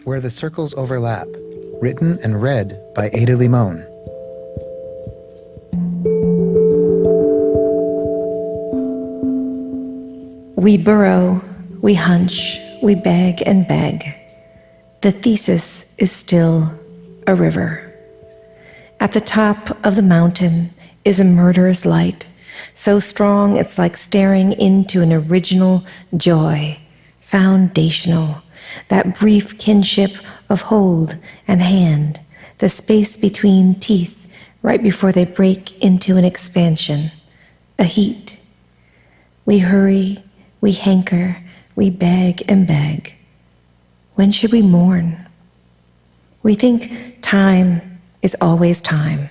Where the Circles Overlap, written and read by Ada Limon. We burrow, we hunch, we beg and beg. The thesis is still a river. At the top of the mountain is a murderous light, so strong it's like staring into an original joy, foundational, that brief kinship of hold and hand, the space between teeth right before they break into an expansion, a heat. We hurry, we hanker, we beg and beg. When should we mourn? We think time is always time,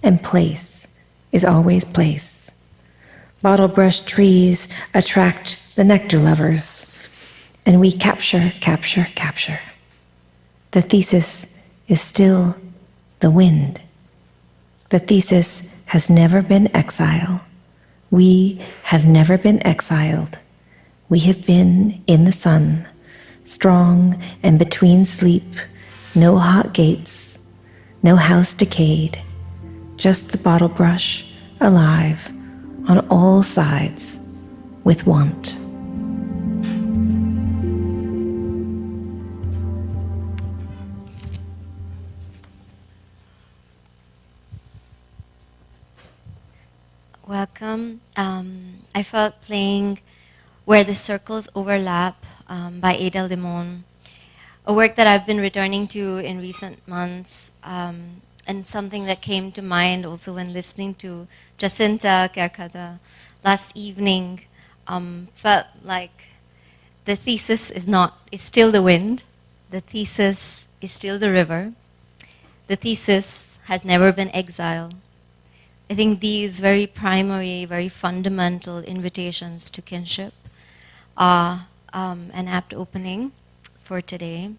and place is always place. Bottle brush trees attract the nectar lovers, and we capture, capture, capture. The thesis is still the wind. The thesis has never been exile. We have never been exiled. We have been in the sun, strong and between sleep, no hot gates, no house decayed, just the bottle brush alive on all sides with want. Welcome. I felt playing Where the Circles Overlap by Ada Limon, a work that I've been returning to in recent months, and something that came to mind also when listening to Jacinta Kerkata last evening. Felt like the thesis is still the wind, the thesis is still the river, the thesis has never been exile. I think these very primary, very fundamental invitations to kinship are an apt opening for today.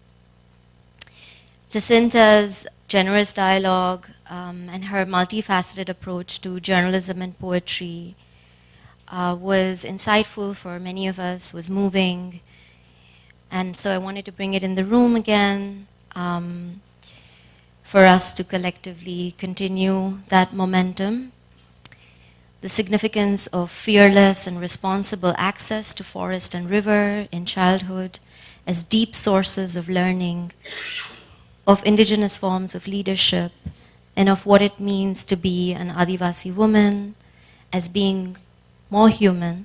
Jacinta's generous dialogue and her multifaceted approach to journalism and poetry was insightful for many of us, was moving, and so I wanted to bring it in the room again for us to collectively continue that momentum. The significance of fearless and responsible access to forest and river in childhood as deep sources of learning, of indigenous forms of leadership, and of what it means to be an Adivasi woman, as being more human,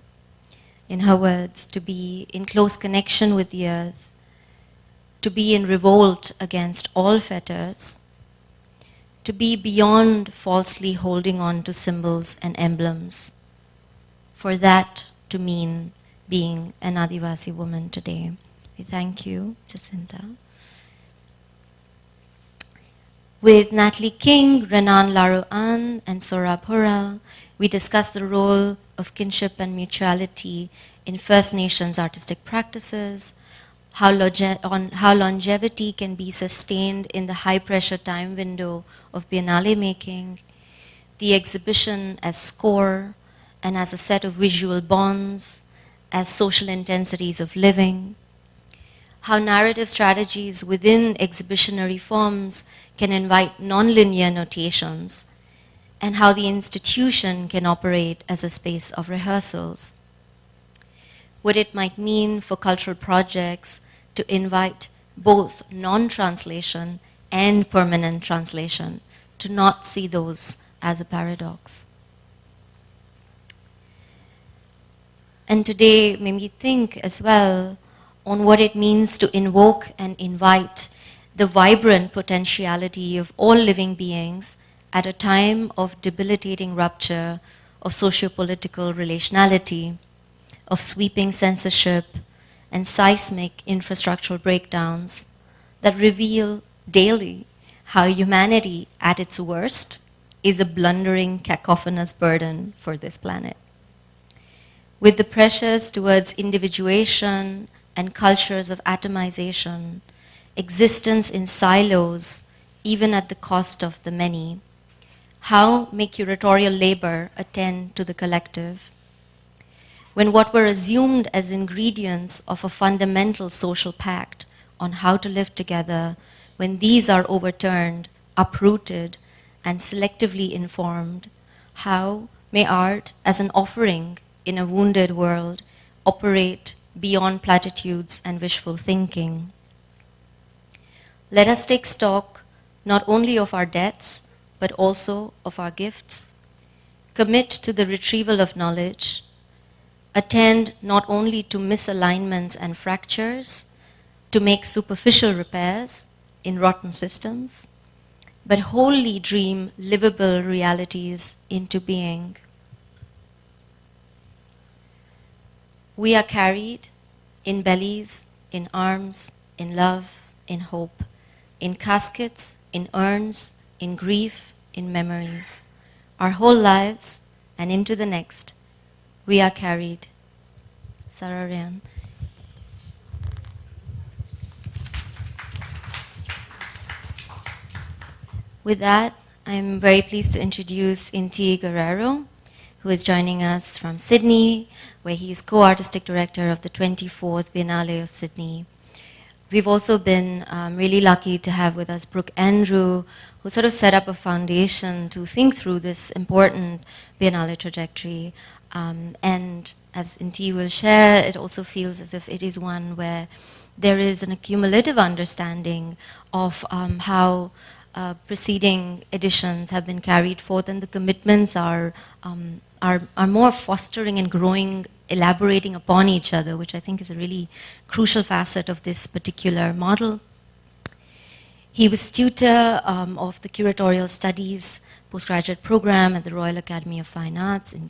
in her words, to be in close connection with the earth, to be in revolt against all fetters, to be beyond falsely holding on to symbols and emblems, for that to mean being an Adivasi woman today. We thank you, Jacinta. With Natalie King, Renan Laruan, and Saurabh Hura, we discuss the role of kinship and mutuality in First Nations artistic practices, how longevity can be sustained in the high-pressure time window of Biennale making, the exhibition as score and as a set of visual bonds, as social intensities of living, how narrative strategies within exhibitionary forms can invite nonlinear notations, and how the institution can operate as a space of rehearsals. What it might mean for cultural projects to invite both non-translation and permanent translation, to not see those as a paradox. And today made me think as well on what it means to invoke and invite the vibrant potentiality of all living beings at a time of debilitating rupture of socio-political relationality, of sweeping censorship and seismic infrastructural breakdowns that reveal daily how humanity at its worst is a blundering, cacophonous burden for this planet. With the pressures towards individuation and cultures of atomization, existence in silos, even at the cost of the many, how may curatorial labor attend to the collective? When what were assumed as ingredients of a fundamental social pact on how to live together, when these are overturned, uprooted, and selectively informed, how may art, as an offering in a wounded world, operate beyond platitudes and wishful thinking? Let us take stock not only of our debts, but also of our gifts. Commit to the retrieval of knowledge. Attend not only to misalignments and fractures, to make superficial repairs in rotten systems, but wholly dream livable realities into being. We are carried in bellies, in arms, in love, in hope, in caskets, in urns, in grief, in memories. Our whole lives and into the next, we are carried. Sararian. With that, I'm very pleased to introduce Inti Guerrero, who is joining us from Sydney, where he is co-artistic director of the 24th Biennale of Sydney. We've also been really lucky to have with us Brooke Andrew, who sort of set up a foundation to think through this important Biennale trajectory. And as Inti will share, it also feels as if it is one where there is an accumulative understanding of how preceding editions have been carried forth, and the commitments are more fostering and growing, elaborating upon each other, which I think is a really crucial facet of this particular model. He was tutor of the Curatorial Studies postgraduate program at the Royal Academy of Fine Arts in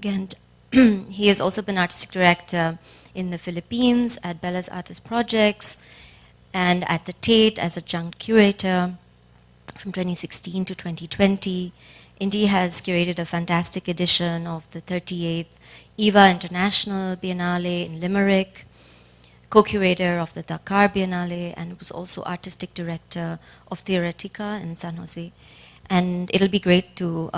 Ghent. He has also been artistic director in the Philippines at Bella's Artist Projects, and at the Tate as adjunct curator from 2016 to 2020. Inti has curated a fantastic edition of the 38th EVA International Biennale in Limerick, co-curator of the Dakar Biennale, and was also artistic director of Theoretica in San Jose. And it'll be great to,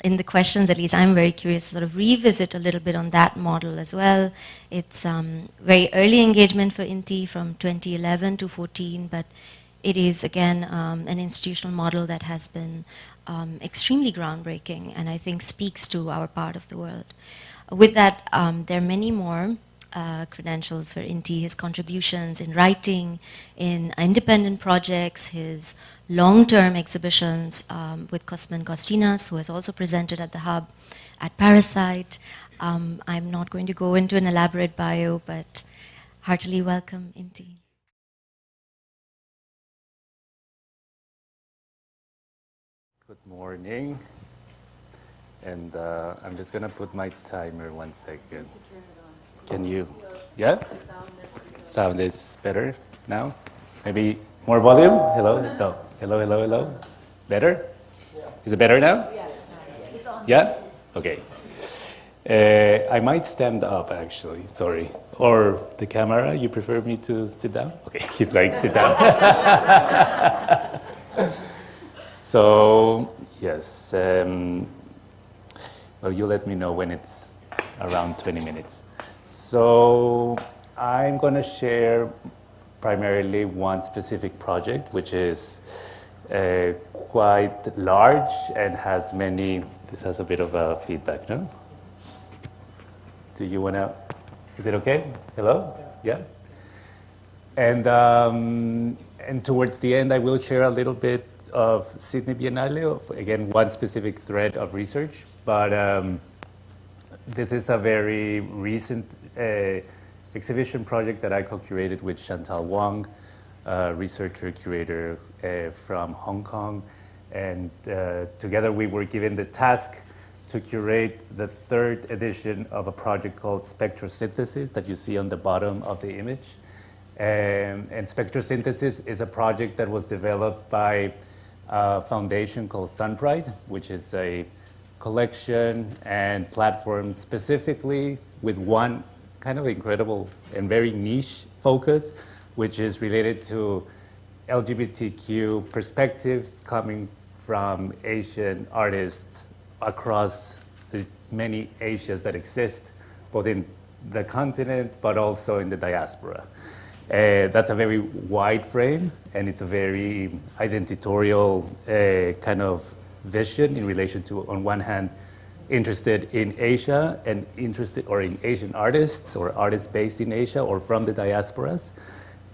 in the questions at least, I'm very curious to sort of revisit a little bit on that model as well. It's very early engagement for Inti from 2011 to 14, but it is, again, an institutional model that has been extremely groundbreaking and I think speaks to our part of the world. With that, there are many more credentials for Inti, his contributions in writing, in independent projects, his long-term exhibitions with Cosmin Costinas, who has also presented at the Hub, at Parasite. I'm not going to go into an elaborate bio, but heartily welcome, Inti. Good morning. And I'm just going to put my timer 1 second. Can you? Yeah? Sound is better now? Maybe more volume? Hello? No. Hello, hello, hello? Better? Is it better now? Yeah? Okay. I might stand up, actually. Sorry. Or the camera, you prefer me to sit down? Okay, he's like, sit down. So, yes. Well, you let me know when it's around 20 minutes. So, I'm going to share primarily one specific project, which is quite large and has many, this has a bit of a feedback, no? Do you want to, is it okay? Hello? Yeah? And towards the end, I will share a little bit of Sydney Biennale, of, again, one specific thread of research, but this is a very recent exhibition project that I co-curated with Chantal Wong, researcher, curator from Hong Kong, and together we were given the task to curate the 3rd edition of a project called Spectrosynthesis that you see on the bottom of the image. And Spectrosynthesis is a project that was developed by a foundation called Sunbright, which is a collection and platform specifically with one kind of incredible and very niche focus, which is related to LGBTQ perspectives coming from Asian artists across the many Asias that exist, both in the continent, but also in the diaspora. That's a very wide frame, and it's a very identitorial kind of vision in relation to, on one hand, interested in Asia and interested or in Asian artists or artists based in Asia or from the diasporas,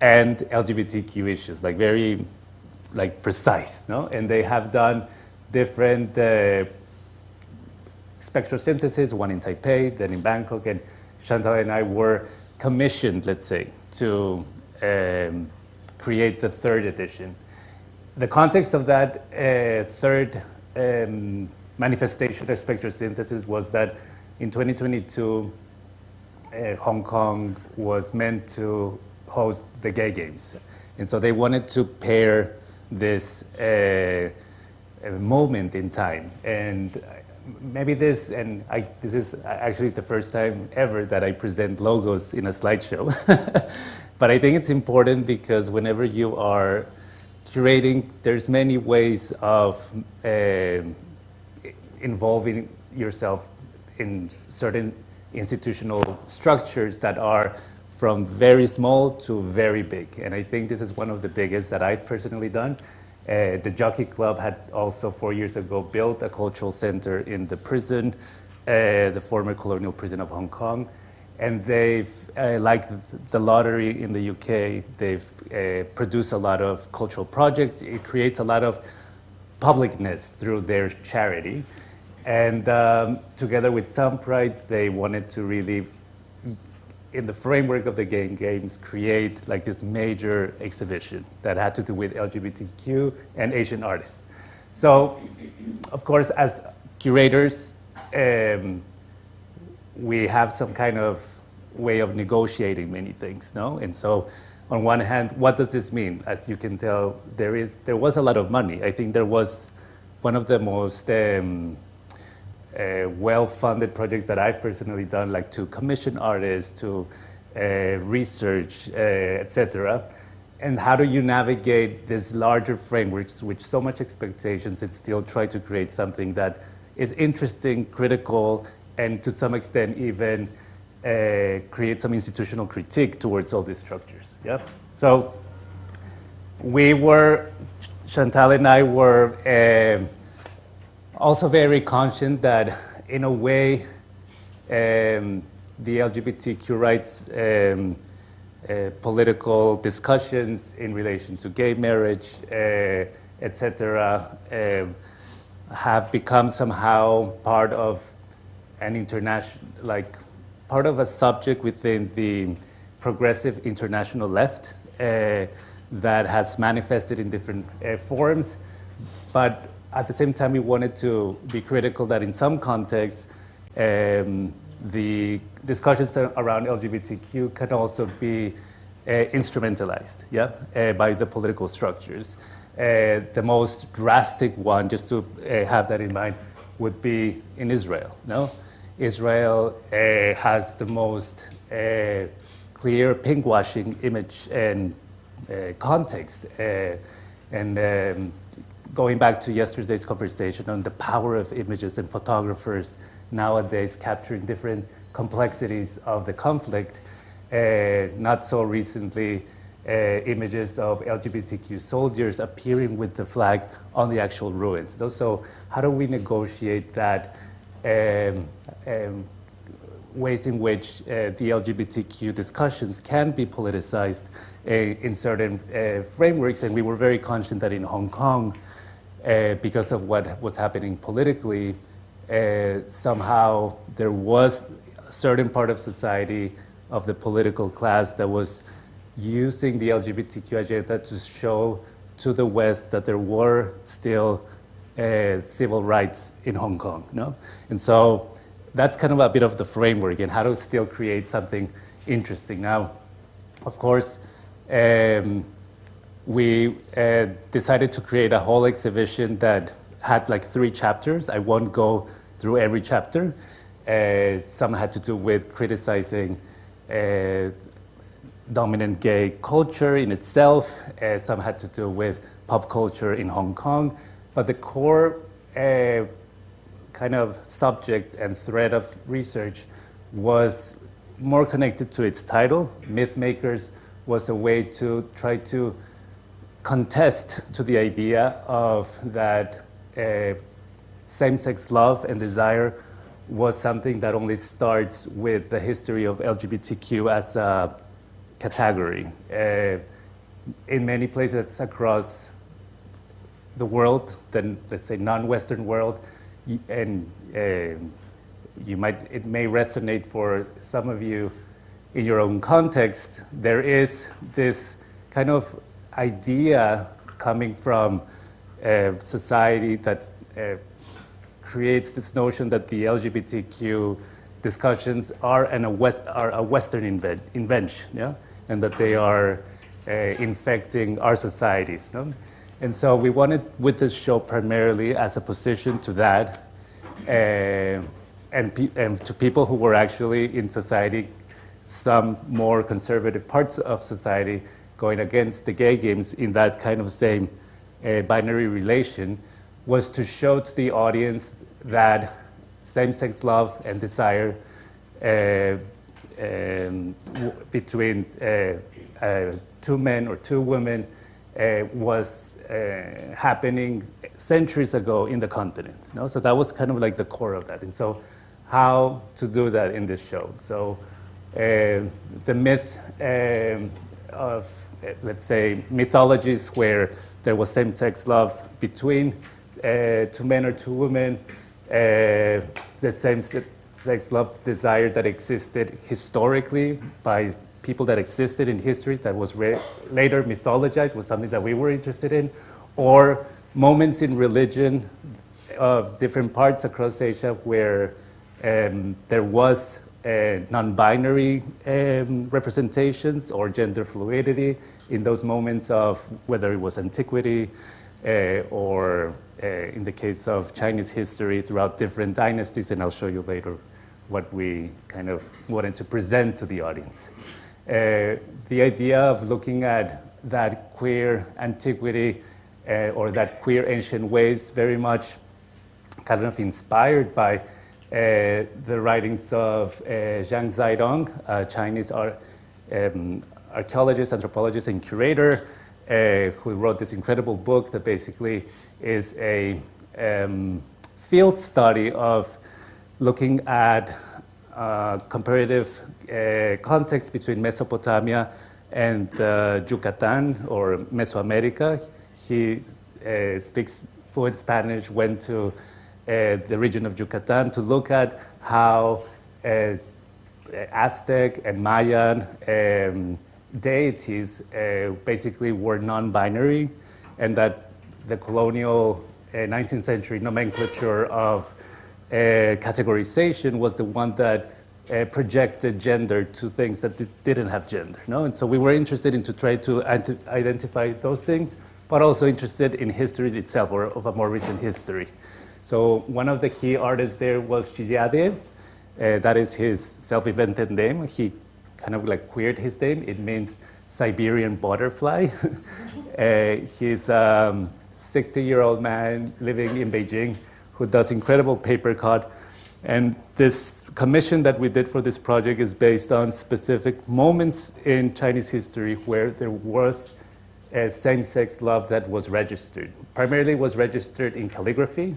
and LGBTQ issues, like very like precise, no? And they have done different spectrosynthesis, one in Taipei, then in Bangkok, and Chantal and I were commissioned, let's say, to create the third edition. The context of that third manifestation of spectrosynthesis was that in 2022, Hong Kong was meant to host the Gay Games. And so they wanted to pair this moment in time. And maybe this is actually the first time ever that I present logos in a slideshow. But I think it's important because whenever you are curating, there's many ways of involving yourself in certain institutional structures that are from very small to very big. And I think this is one of the biggest that I've personally done. The Jockey Club had also 4 years ago built a cultural center in the prison, the former colonial prison of Hong Kong. And they've, like the lottery in the UK, they've produced a lot of cultural projects. It creates a lot of publicness through their charity. And together with Some Pride, they wanted to really, in the framework of the Gay Games, create like this major exhibition that had to do with LGBTQ and Asian artists. So, of course, as curators, we have some kind of way of negotiating many things, no? And so, on one hand, what does this mean? As you can tell, there was a lot of money. I think there was one of the most well-funded projects that I've personally done, like to commission artists, to research, etc. And how do you navigate this larger framework with so much expectations and still try to create something that is interesting, critical, and to some extent even create some institutional critique towards all these structures? Yeah. So Chantal and I were also very conscious that, in a way, the LGBTQ rights political discussions in relation to gay marriage, etc., have become somehow part of an international, like part of a subject within the progressive international left that has manifested in different forms, but at the same time, we wanted to be critical that in some contexts, the discussions around LGBTQ can also be instrumentalized, by the political structures. The most drastic one, just to have that in mind, would be in Israel. No, Israel has the most clear pinkwashing image and context, and going back to yesterday's conversation on the power of images and photographers nowadays capturing different complexities of the conflict, not so recently images of LGBTQ soldiers appearing with the flag on the actual ruins. So how do we negotiate that ways in which the LGBTQ discussions can be politicized in certain frameworks? And we were very conscious that in Hong Kong, because of what was happening politically, somehow there was a certain part of society, of the political class, that was using the LGBTQ agenda to show to the West that there were still civil rights in Hong Kong. No? And so that's kind of a bit of the framework and how to still create something interesting. Now, of course, we decided to create a whole exhibition that had like 3 chapters. I won't go through every chapter. Some had to do with criticizing dominant gay culture in itself. Some had to do with pop culture in Hong Kong. But the core kind of subject and thread of research was more connected to its title, Myth Makers was a way to try to contest to the idea of that same-sex love and desire was something that only starts with the history of LGBTQ as a category. In many places across the world, then let's say non-Western world, and it may resonate for some of you in your own context, there is this kind of idea coming from society that creates this notion that the LGBTQ discussions are a Western invention, yeah? And that they are infecting our societies. No? And so we wanted with this show primarily as a position to that, and to people who were actually in society, some more conservative parts of society going against the gay games in that kind of same binary relation, was to show to the audience that same-sex love and desire between two men or two women was happening centuries ago in the continent. You know? So that was kind of like the core of that. And so how to do that in this show. So the myth of, let's say, mythologies where there was same-sex love between two men or two women, the same-sex love desire that existed historically by people that existed in history that was later mythologized was something that we were interested in, or moments in religion of different parts across Asia where there was non-binary representations or gender fluidity in those moments of whether it was antiquity or in the case of Chinese history throughout different dynasties, and I'll show you later what we kind of wanted to present to the audience. The idea of looking at that queer antiquity or that queer ancient ways very much kind of inspired by the writings of Zhang Zaidong, a Chinese archaeologist, anthropologist, and curator, who wrote this incredible book that basically is a field study of looking at comparative context between Mesopotamia and Yucatan or Mesoamerica. He speaks fluent Spanish, went to the region of Yucatan to look at how Aztec and Mayan deities basically were non-binary, and that the colonial 19th century nomenclature of categorization was the one that projected gender to things that didn't have gender. No? And so we were interested in to try to identify those things, but also interested in history itself, or of a more recent history. So one of the key artists there was Shijade. That is his self-invented name. He kind of like queered his name. It means Siberian butterfly. He's a 60-year-old man living in Beijing who does incredible paper cut. And this commission that we did for this project is based on specific moments in Chinese history where there was same-sex love that was registered. Primarily was registered in calligraphy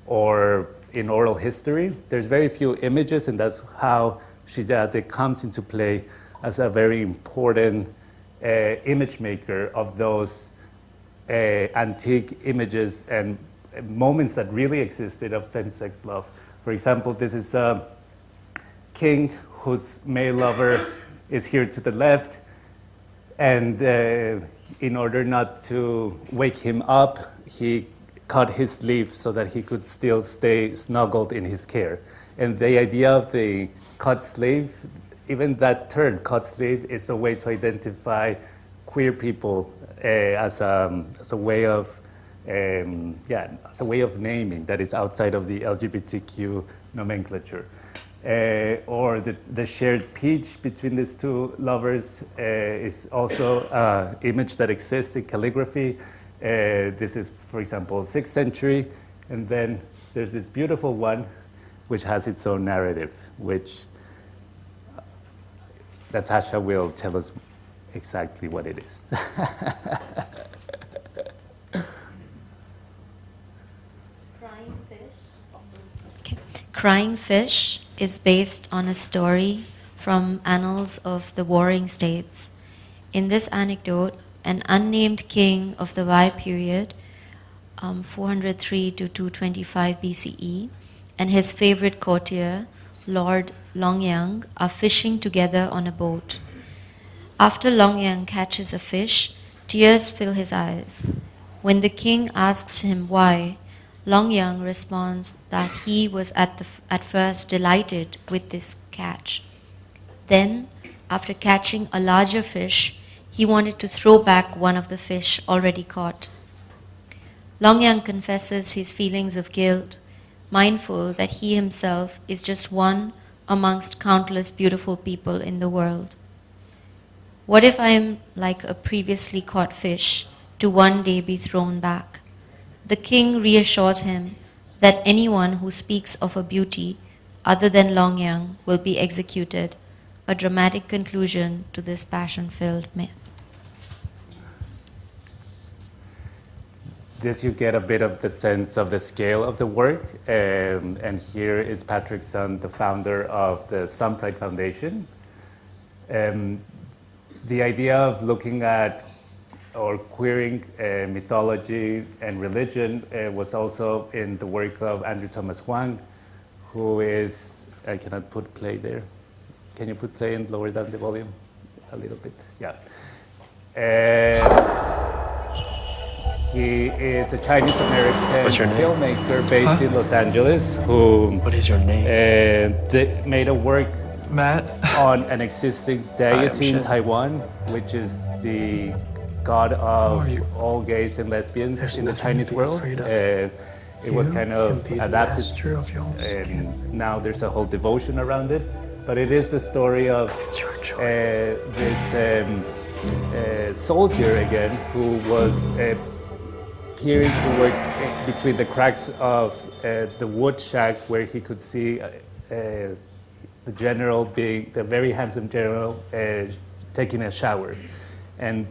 or in oral history. There's very few images, and that's how Shijade comes into play as a very important image maker of those antique images and moments that really existed of same-sex love. For example, this is a king whose male lover is here to the left, and in order not to wake him up, he cut his sleeve so that he could still stay snuggled in his care. And the idea of the cut sleeve, even that term, cut sleeve, is a way to identify queer people as a way of as a way of naming that is outside of the LGBTQ nomenclature. Or the shared peach between these two lovers is also an image that exists in calligraphy. This is, for example, 6th century. And then there's this beautiful one which has its own narrative, which Natasha will tell us exactly what it is. Crying Fish is based on a story from Annals of the Warring States. In this anecdote, an unnamed king of the Wei period, 403 to 225 BCE, and his favorite courtier, Lord Longyang, are fishing together on a boat. After Longyang catches a fish, tears fill his eyes. When the king asks him why, Longyang responds that he was at first delighted with this catch. Then, after catching a larger fish, he wanted to throw back one of the fish already caught. Longyang confesses his feelings of guilt, mindful that he himself is just one amongst countless beautiful people in the world. What if I am like a previously caught fish to one day be thrown back? The king reassures him that anyone who speaks of a beauty other than Longyang will be executed, a dramatic conclusion to this passion-filled myth. This you get a bit of the sense of the scale of the work, and here is Patrick Sun, the founder of the Sun Pride Foundation. The idea of looking at or queering mythology and religion was also in the work of Andrew Thomas Huang, who is, I cannot put play there. Can you put play and lower down the volume a little bit? Yeah. He is a Chinese-American filmmaker based in Los Angeles who What is your name? made a work Matt. on an existing deity in Taiwan, which is the god of all gays and lesbians in the Chinese world. It was kind of adapted, and now there's a whole devotion around it. But it is the story of this soldier again who was peering to work between the cracks of the wood shack where he could see the general being, the very handsome general, taking a shower. And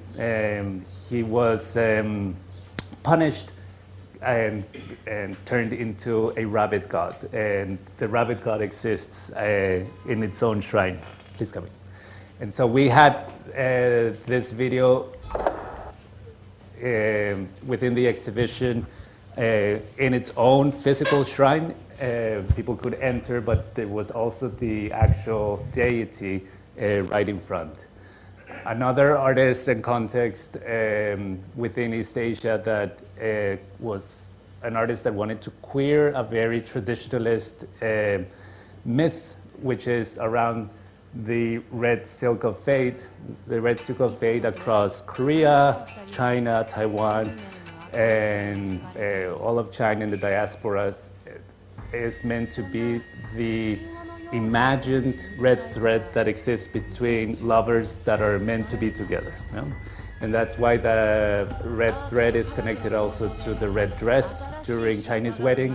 he was punished and turned into a rabbit god. And the rabbit god exists in its own shrine. Please come in. And so we had this video within the exhibition in its own physical shrine. People could enter, but there was also the actual deity right in front. Another artist and context within East Asia that was an artist that wanted to queer a very traditionalist myth, which is around the red silk of fate, across Korea, China, Taiwan, and all of China and the diasporas is meant to be the imagined red thread that exists between lovers that are meant to be together. You know? And that's why the red thread is connected also to the red dress during Chinese wedding.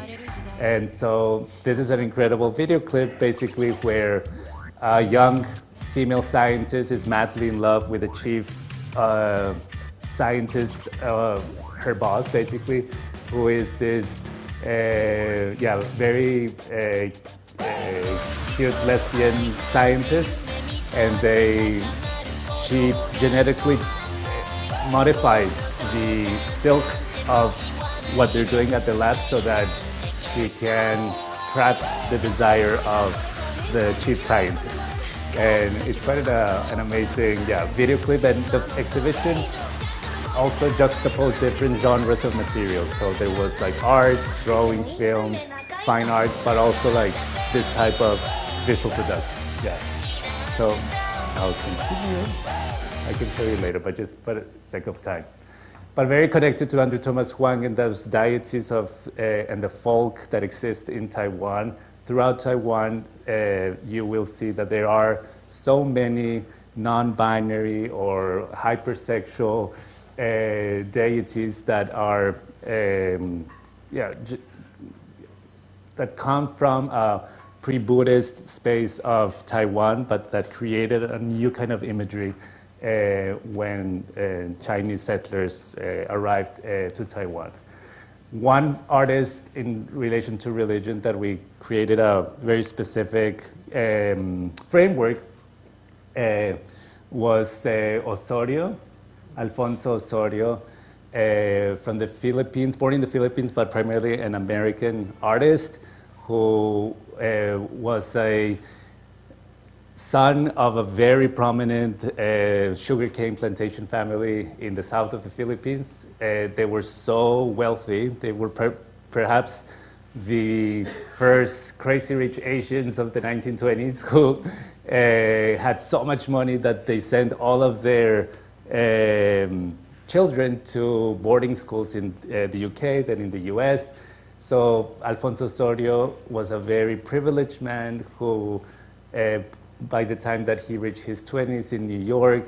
And so this is an incredible video clip basically where a young female scientist is madly in love with the chief scientist, her boss basically, who is this very cute lesbian scientist, and she genetically modifies the silk of what they're doing at the lab so that she can trap the desire of the chief scientist. And it's quite an amazing video clip, and the exhibition also juxtaposed different genres of materials. So there was like art, drawings, film, fine art, but also like this type of visual production. Yeah. So I'll continue. I can show you later, but just for the sake of time. But very connected to Andrew Thomas Huang and those deities of and the folk that exist in Taiwan. Throughout Taiwan, you will see that there are so many non-binary or hypersexual deities that are that come from a pre-Buddhist space of Taiwan, but that created a new kind of imagery when Chinese settlers arrived to Taiwan. One artist in relation to religion that we created a very specific framework was Osorio, Alfonso Osorio, from the Philippines, born in the Philippines, but primarily an American artist who was a son of a very prominent sugarcane plantation family in the south of the Philippines. They were so wealthy. They were perhaps the first crazy rich Asians of the 1920s who had so much money that they sent all of their children to boarding schools in the UK, then in the US. So Alfonso Osorio was a very privileged man who, by the time that he reached his 20s in New York,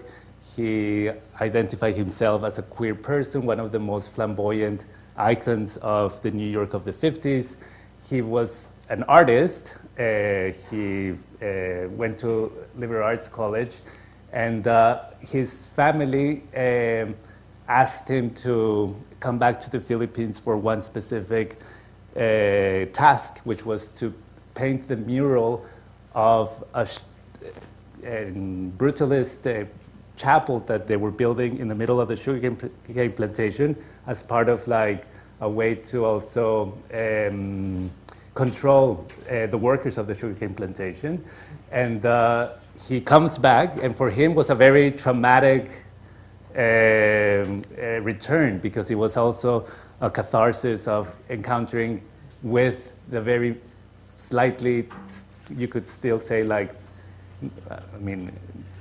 he identified himself as a queer person, one of the most flamboyant icons of the New York of the 50s. He was an artist. He went to liberal arts college, and his family asked him to come back to the Philippines for one specific task, which was to paint the mural of a brutalist chapel that they were building in the middle of the sugarcane plantation as part of like a way to also control the workers of the sugarcane plantation. And he comes back, and for him was a very traumatic return, because it was also a catharsis of encountering with the very slightly, you could still say like, I mean,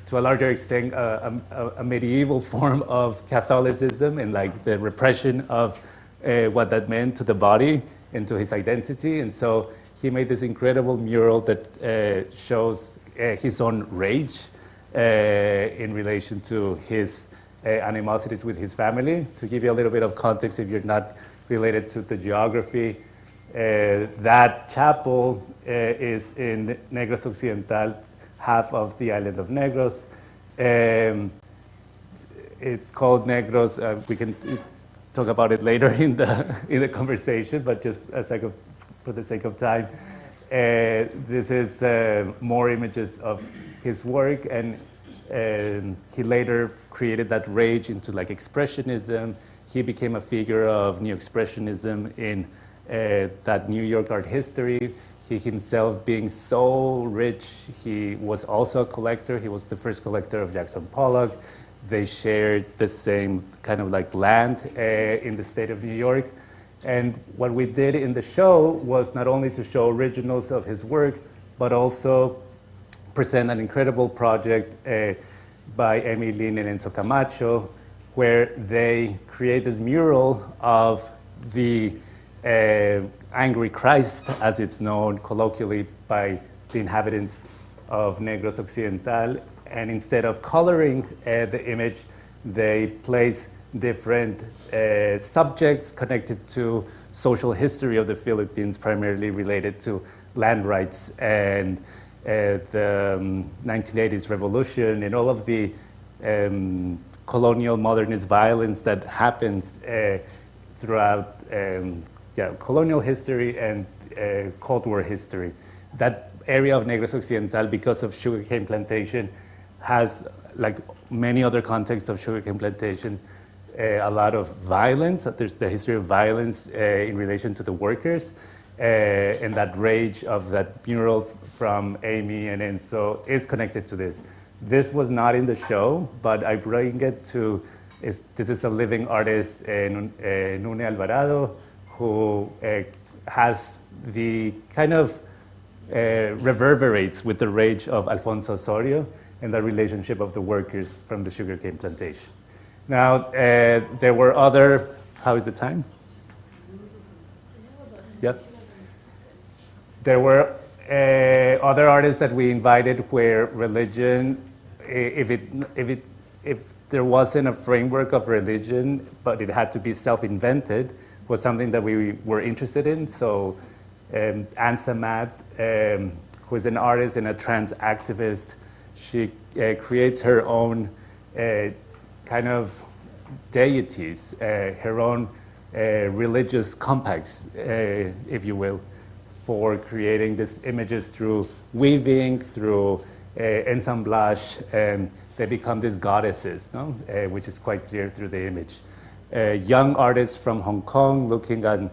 to a larger extent, a medieval form of Catholicism and like the repression of what that meant to the body and to his identity. And so he made this incredible mural that shows his own rage in relation to his animosities with his family. To give you a little bit of context, if you're not related to the geography, that chapel is in Negros Occidental, half of the island of Negros. It's called Negros. We can talk about it later in the conversation, but just for the sake of time, this is more images of his work, and he later created that rage into like expressionism. He became a figure of New Expressionism in that New York art history. He himself being so rich, he was also a collector. He was the first collector of Jackson Pollock. They shared the same kind of like land in the state of New York. And what we did in the show was not only to show originals of his work, but also present an incredible project by Emily Lin and Enzo Camacho, where they create this mural of the Angry Christ, as it's known colloquially by the inhabitants of Negros Occidental. And instead of coloring the image, they place different subjects connected to social history of the Philippines, primarily related to land rights and the 1980s revolution and all of the colonial modernist violence that happens throughout colonial history and Cold War history. That area of Negros Occidental, because of sugarcane plantation, has, like many other contexts of sugarcane plantation, a lot of violence. There's the history of violence in relation to the workers, and that rage of that mural from Amy and Enzo is connected to this. This was not in the show, but I bring it to, this is a living artist, Nune Alvarado, who has the kind of reverberates with the rage of Alfonso Osorio and the relationship of the workers from the sugarcane plantation. Now, there were other, how is the time? Yep. There were other artists that we invited where religion, if there wasn't a framework of religion, but it had to be self-invented, was something that we were interested in. So Ansa Matt, who is an artist and a trans activist, she creates her own kind of deities, her own religious compacts, if you will, for creating these images through weaving, through ensemblage, and they become these goddesses, no? Which is quite clear through the image. Young artists from Hong Kong looking at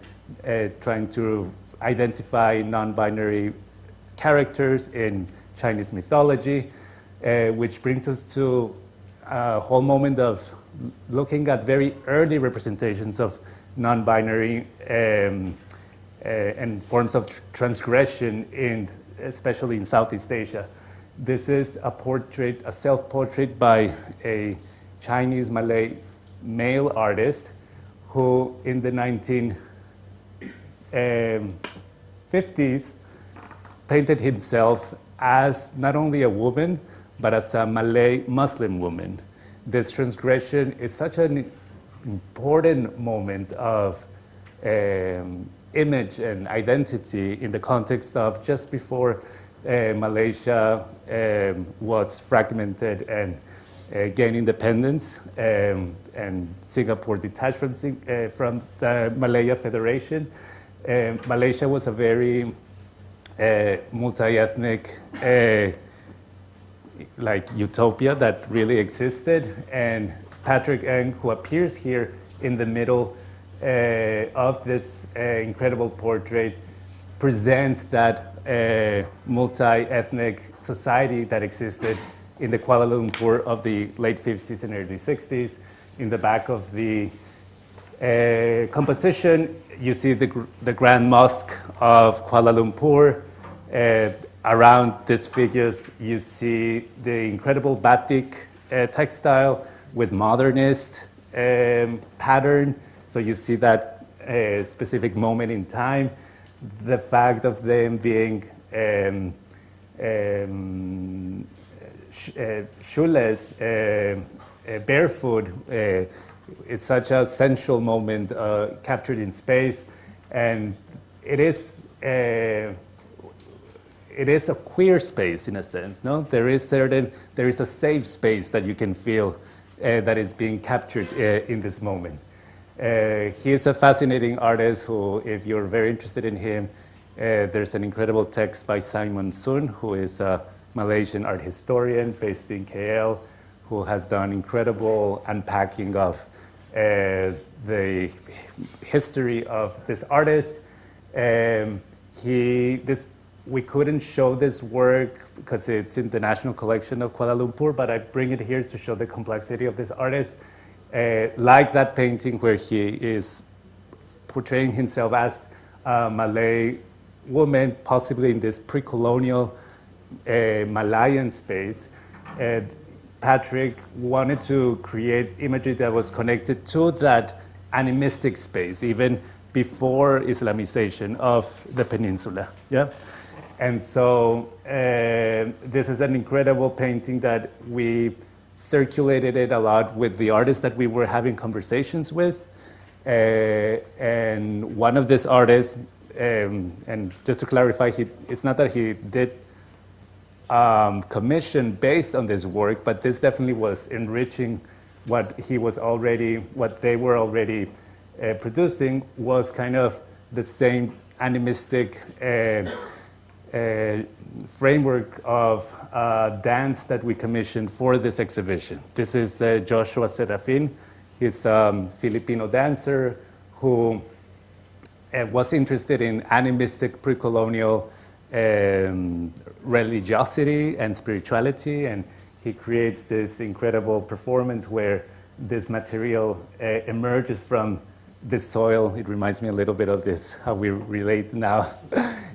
trying to identify non-binary characters in Chinese mythology, which brings us to a whole moment of looking at very early representations of non-binary and forms of transgression, especially in Southeast Asia. This is a portrait, a self-portrait by a Chinese Malay male artist who in the 1950s painted himself as not only a woman, but as a Malay Muslim woman. This transgression is such an important moment of image and identity in the context of just before Malaysia was fragmented and gained independence, and Singapore detached from the Malaya Federation. Malaysia was a very multi-ethnic like utopia that really existed, and Patrick Ng, who appears here in the middle of this incredible portrait, presents that multi-ethnic society that existed in the Kuala Lumpur of the late 50s and early 60s. In the back of the composition, you see the Grand Mosque of Kuala Lumpur. Around these figures, you see the incredible batik textile with modernist pattern. So you see that specific moment in time. The fact of them being shoeless, barefoot, it's such a sensual moment captured in space, and it is a queer space in a sense. No, there is a safe space that you can feel that is being captured in this moment. He is a fascinating artist who, if you're very interested in him, there's an incredible text by Simon Sun, who is a Malaysian art historian based in KL, who has done incredible unpacking of the history of this artist. We couldn't show this work because it's in the National Collection of Kuala Lumpur, but I bring it here to show the complexity of this artist. Like that painting where he is portraying himself as a Malay woman, possibly in this pre-colonial Malayan space, Patrick wanted to create imagery that was connected to that animistic space, even before Islamization of the peninsula. Yeah? And so this is an incredible painting that we circulated it a lot with the artists that we were having conversations with. And one of these artists, and just to clarify, it's not that he did commission based on this work, but this definitely was enriching what they were already producing, was kind of the same animistic framework of dance that we commissioned for this exhibition. This is Joshua Serafin. He's a Filipino dancer who was interested in animistic pre-colonial religiosity and spirituality, and he creates this incredible performance where this material emerges from the soil. It reminds me a little bit of this, how we relate now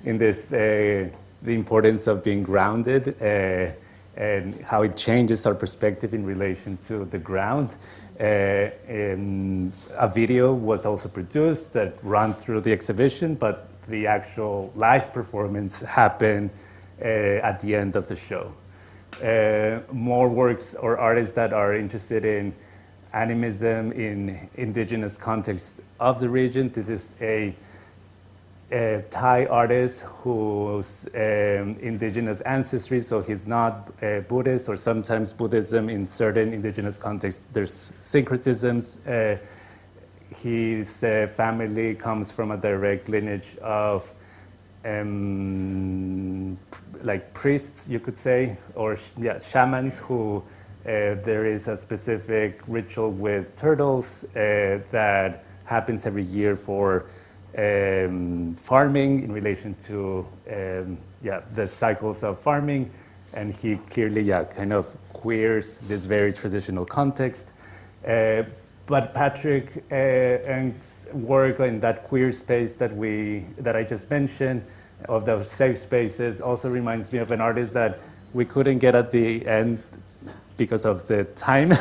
in this, the importance of being grounded and how it changes our perspective in relation to the ground. And a video was also produced that ran through the exhibition, but the actual live performance happened at the end of the show. More works or artists that are interested in animism in indigenous context of the region. This is a Thai artist whose indigenous ancestry, so he's not Buddhist, or sometimes Buddhism in certain indigenous contexts, there's syncretisms. His family comes from a direct lineage of like priests, you could say, or shamans who there is a specific ritual with turtles that happens every year for farming in relation to the cycles of farming, and he clearly kind of queers this very traditional context. But Patrick Ng's work in that queer space that I just mentioned, of those safe spaces, also reminds me of an artist that we couldn't get at the end because of the time,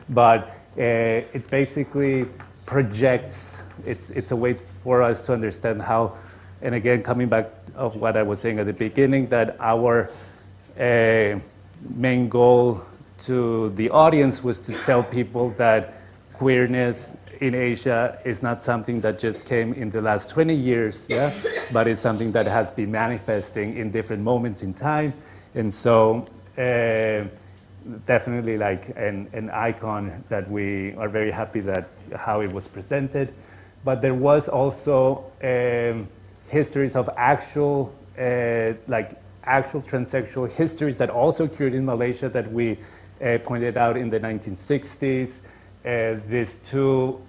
but it basically projects. It's a way for us to understand how, and again, coming back of what I was saying at the beginning, that our main goal to the audience was to tell people that queerness in Asia is not something that just came in the last 20 years, but it's something that has been manifesting in different moments in time. And so definitely like an icon that we are very happy that how it was presented. But there was also histories of actual transsexual histories that also occurred in Malaysia that we pointed out in the 1960s. These two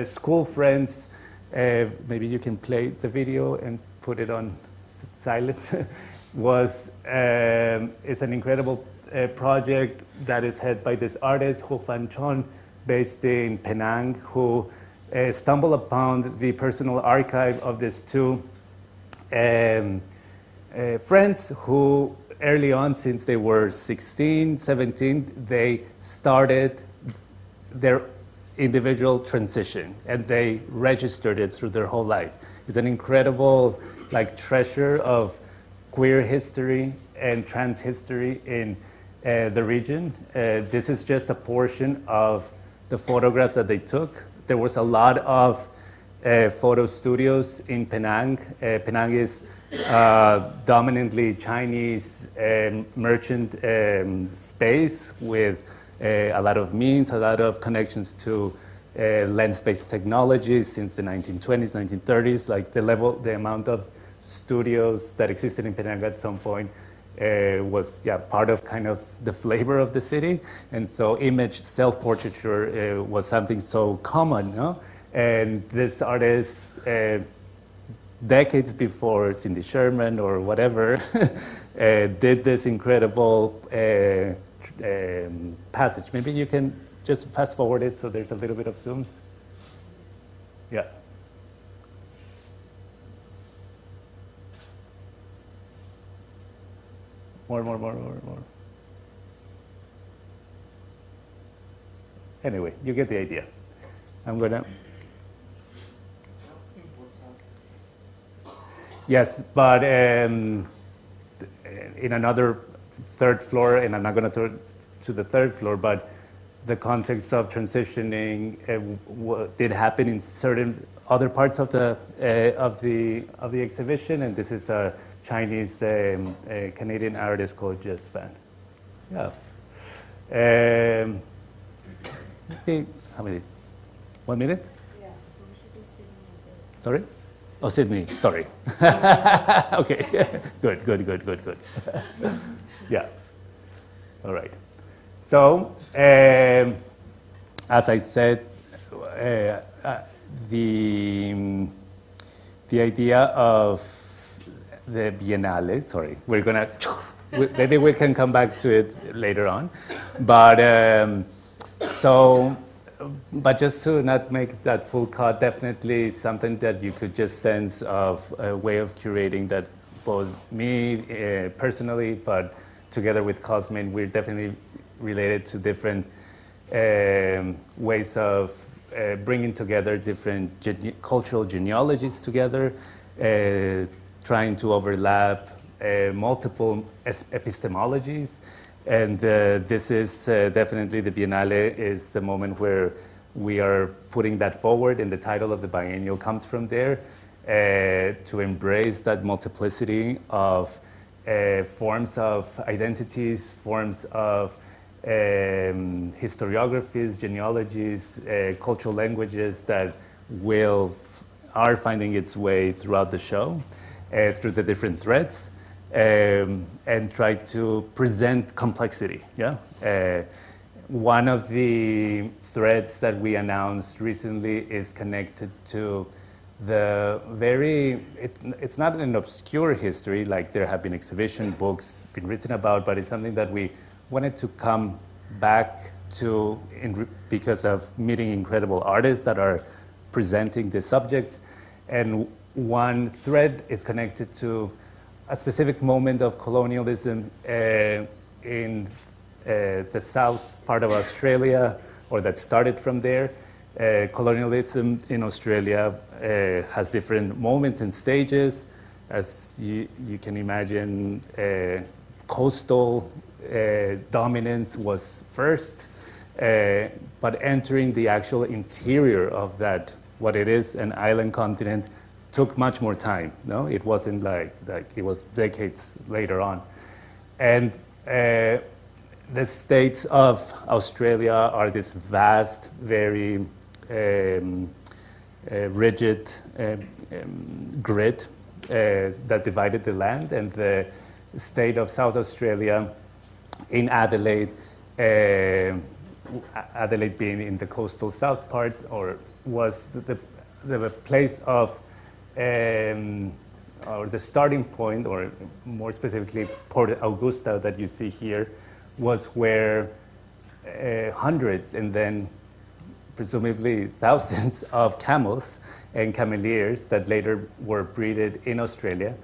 school friends, maybe you can play the video and put it on silent, is an incredible project that is headed by this artist, Ho Fan Chon, based in Penang, who stumbled upon the personal archive of these two friends who early on, since they were 16, 17, they started their individual transition and they registered it through their whole life. It's an incredible treasure of queer history and trans history in the region. This is just a portion of the photographs that they took. There was a lot of photo studios in Penang. Penang is dominantly Chinese merchant space with a lot of means, a lot of connections to lens-based technologies since the 1920s, 1930s. Like the amount of studios that existed in Penang at some point was part of kind of the flavor of the city. And so image self-portraiture was something so common, no? And this artist, decades before Cindy Sherman or whatever, did this incredible passage. Maybe you can just fast forward it so there's a little bit of zooms. Yeah. More. Anyway, you get the idea. I'm gonna. Yes, but in another third floor, and I'm not going to the third floor, but the context of transitioning did happen in certain other parts of the exhibition, and this is a Chinese Canadian artist called Just Fan. Yeah. How many? 1 minute? Yeah. Sorry? Oh, Sydney, sorry. Okay, good. Yeah, all right. So, as I said, the idea of the Biennale, sorry, we're gonna, maybe we can come back to it later on, but but just to not make that full cut, definitely something that you could just sense of a way of curating that both me personally, but together with Cosmin, we're definitely related to different ways of bringing together different cultural genealogies together, trying to overlap multiple epistemologies. And this is definitely, the Biennale is the moment where we are putting that forward, and the title of the biennial comes from there. to embrace that multiplicity of forms of identities, forms of historiographies, genealogies, cultural languages that are finding its way throughout the show, through the different threads, and try to present complexity. Yeah. One of the threads that we announced recently is connected to the it's not an obscure history, like there have been exhibition books been written about, but it's something that we wanted to come back to because of meeting incredible artists that are presenting the subjects. And one thread is connected to a specific moment of colonialism in the south part of Australia, or that started from there. Colonialism in Australia has different moments and stages. As you can imagine, coastal dominance was first, but entering the actual interior of that, what it is, an island continent, took much more time. No, it wasn't like it was decades later on. And the states of Australia are this vast, very rigid grid that divided the land, and the state of South Australia in Adelaide, Adelaide being in the coastal south part, or was the place of or the starting point, or more specifically Port Augusta that you see here, was where hundreds and then presumably thousands of camels and cameleers that later were breeded in Australia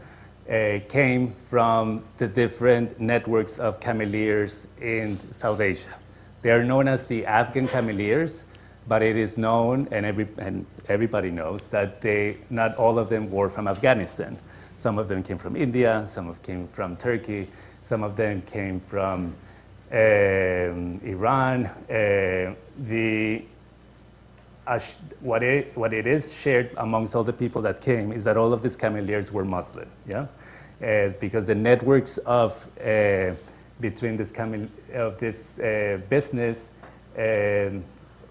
came from the different networks of cameleers in South Asia. They are known as the Afghan cameleers, but it is known, and everybody knows, that not all of them were from Afghanistan. Some of them came from India, some of them came from Turkey, some of them came from Iran. What it is shared amongst all the people that came is that all of these cameleers were Muslim, yeah, because the networks of between this business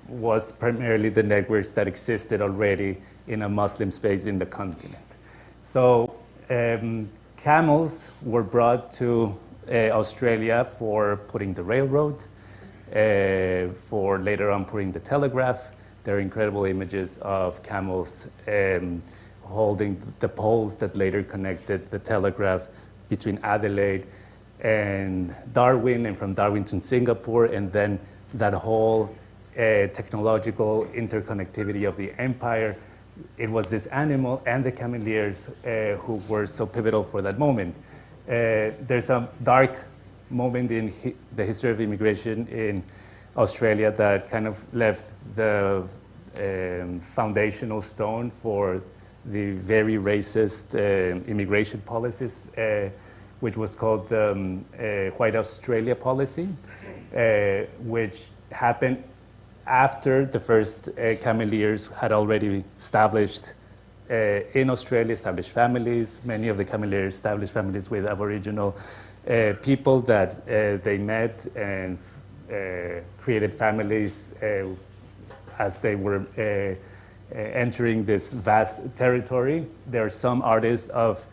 was primarily the networks that existed already in a Muslim space in the continent. So camels were brought to Australia for putting the railroad, for later on putting the telegraph. There are incredible images of camels holding the poles that later connected the telegraph between Adelaide and Darwin, and from Darwin to Singapore, and then that whole technological interconnectivity of the empire. It was this animal and the cameleers who were so pivotal for that moment. There's a dark moment in the history of immigration in Australia that kind of left the foundational stone for the very racist immigration policies, which was called the White Australia policy, which happened after the first cameleers had already established in Australia, established families. Many of the cameleers established families with Aboriginal people that they met and created families as they were entering this vast territory. There are some artists of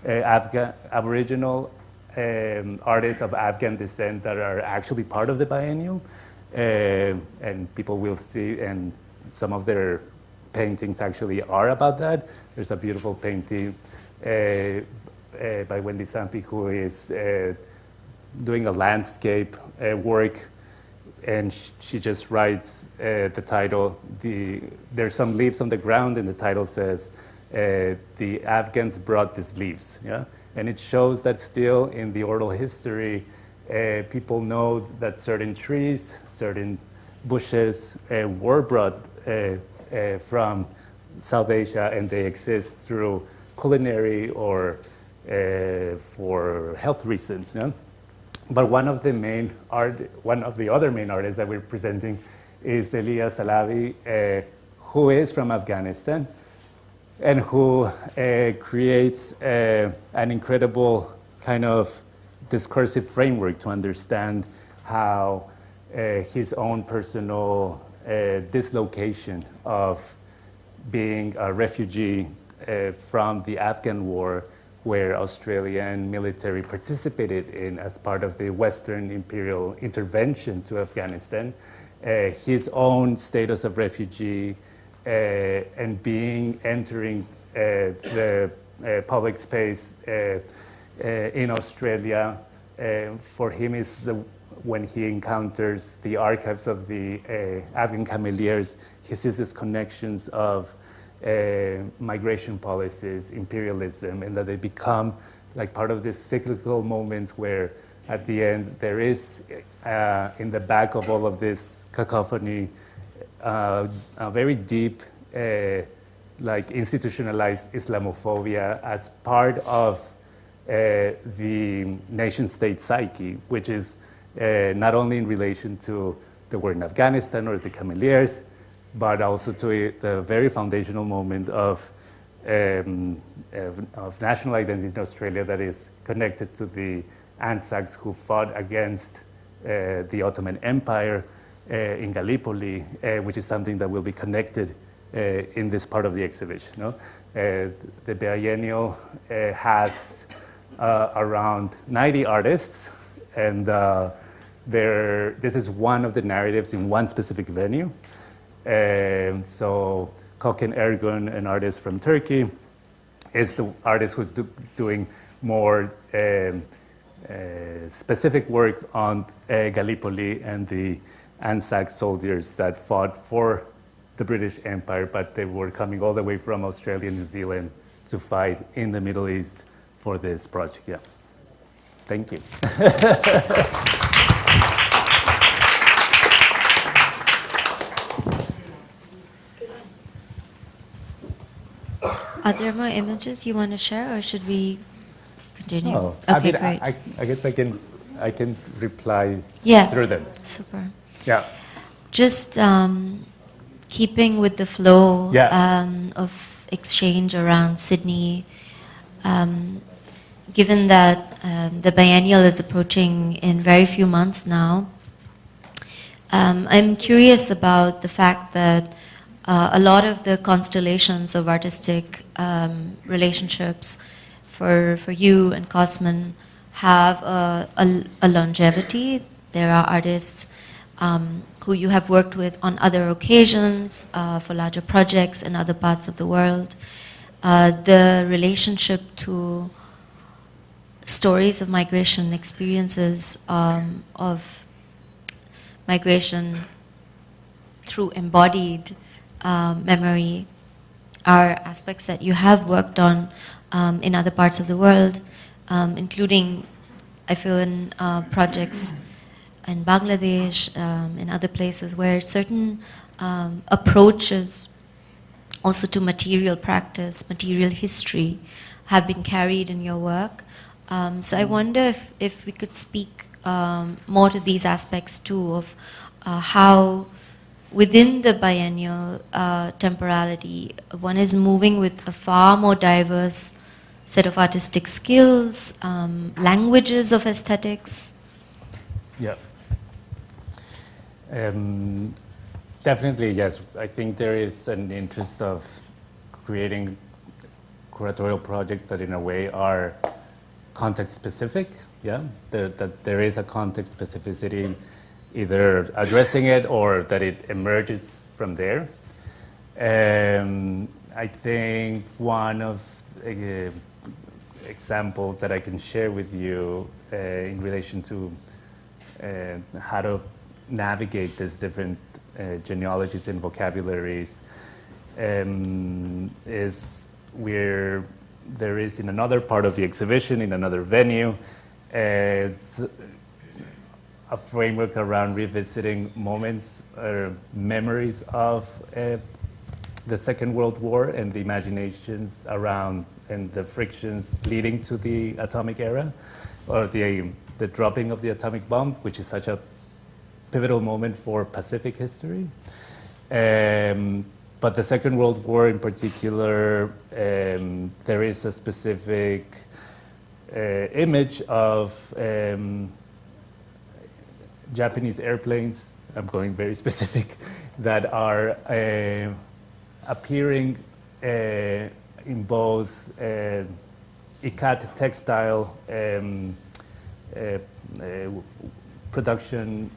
Aboriginal artists of Afghan descent that are actually part of the biennial, and people will see, and some of their paintings actually are about that. There's a beautiful painting by Wendy Sampi, who is doing a landscape work, and she just writes the title. There's some leaves on the ground, and the title says, "The Afghans brought these leaves." Yeah, and it shows that still in the oral history, people know that certain trees, certain bushes were brought from South Asia, and they exist through culinary or for health reasons. Yeah? But one of the other main artists that we're presenting is Elias Alavi, who is from Afghanistan, and who creates an incredible kind of discursive framework to understand how his own personal dislocation of being a refugee from the Afghan war, where Australian military participated in as part of the Western imperial intervention to Afghanistan, his own status of refugee and entering the public space in Australia. For him is when he encounters the archives of the Afghan cameleers, he sees these connections of migration policies, imperialism, and that they become like part of this cyclical moments where at the end there is in the back of all of this cacophony a very deep like institutionalized Islamophobia as part of the nation state psyche, which is not only in relation to the war in Afghanistan or the cameleers, but also to the very foundational moment of national identity in Australia that is connected to the Anzacs who fought against the Ottoman Empire in Gallipoli, which is something that will be connected in this part of the exhibition. No? The biennial has around 90 artists, and this is one of the narratives in one specific venue. So Koken Ergun, an artist from Turkey, is the artist who's doing more specific work on Gallipoli and the Anzac soldiers that fought for the British Empire, but they were coming all the way from Australia and New Zealand to fight in the Middle East for this project. Yeah. Thank you. Are there more images you want to share, or should we continue? Oh, Okay, I mean, great. I guess I can reply Yeah. through them. Super. Yeah. Just keeping with the flow Yeah. of exchange around Sydney, given that the biennial is approaching in very few months now, I'm curious about the fact that a lot of the constellations of artistic relationships for you and Cosman have a longevity. There are artists who you have worked with on other occasions for larger projects in other parts of the world. The relationship to stories of migration, experiences of migration through embodied memory are aspects that you have worked on in other parts of the world, including, I feel, in projects in Bangladesh, in other places where certain approaches also to material practice, material history, have been carried in your work. So I wonder if we could speak more to these aspects too, of how within the biennial temporality, one is moving with a far more diverse set of artistic skills, languages of aesthetics. Yeah. Definitely, yes. I think there is an interest of creating curatorial projects that in a way are context specific, yeah? That there is a context specificity, either addressing it or that it emerges from there. I think one of examples that I can share with you in relation to how to navigate these different genealogies and vocabularies is where there is in another part of the exhibition, in another venue, it's a framework around revisiting moments or memories of the Second World War and the imaginations around and the frictions leading to the atomic era, or the dropping of the atomic bomb, which is such a pivotal moment for Pacific history. But but the Second World War in particular, there is a specific image of Japanese airplanes, I'm going very specific, that are appearing in both ECH textile production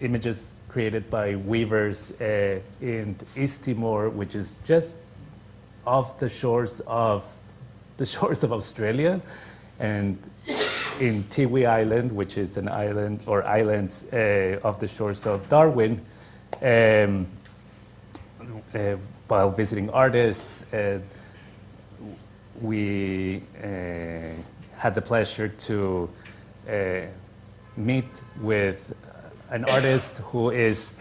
images created by weavers in East Timor, which is just off the shores of Australia, and in Tiwi Island, which is an island or islands off the shores of Darwin. While visiting artists, we had the pleasure to meet with an artist who is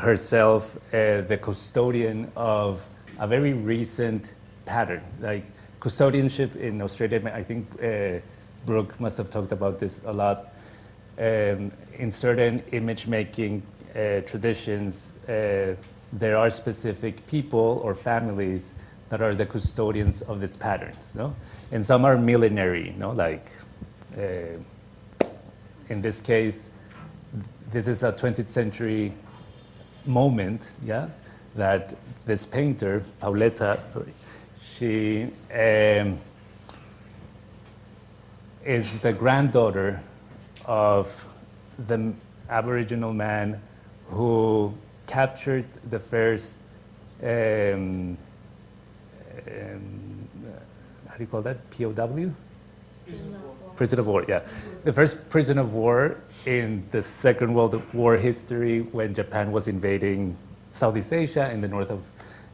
herself the custodian of a very recent pattern. Like custodianship in Australia, I think Brooke must have talked about this a lot. In certain image making traditions, there are specific people or families that are the custodians of these patterns, no? And some are millenary, no? Like in this case, this is a 20th century moment, yeah, that this painter, Pauleta, she is the granddaughter of the Aboriginal man who captured the first, how do you call that, POW? Prison of war, yeah. The first prison of war in the Second World War history when Japan was invading Southeast Asia in the north of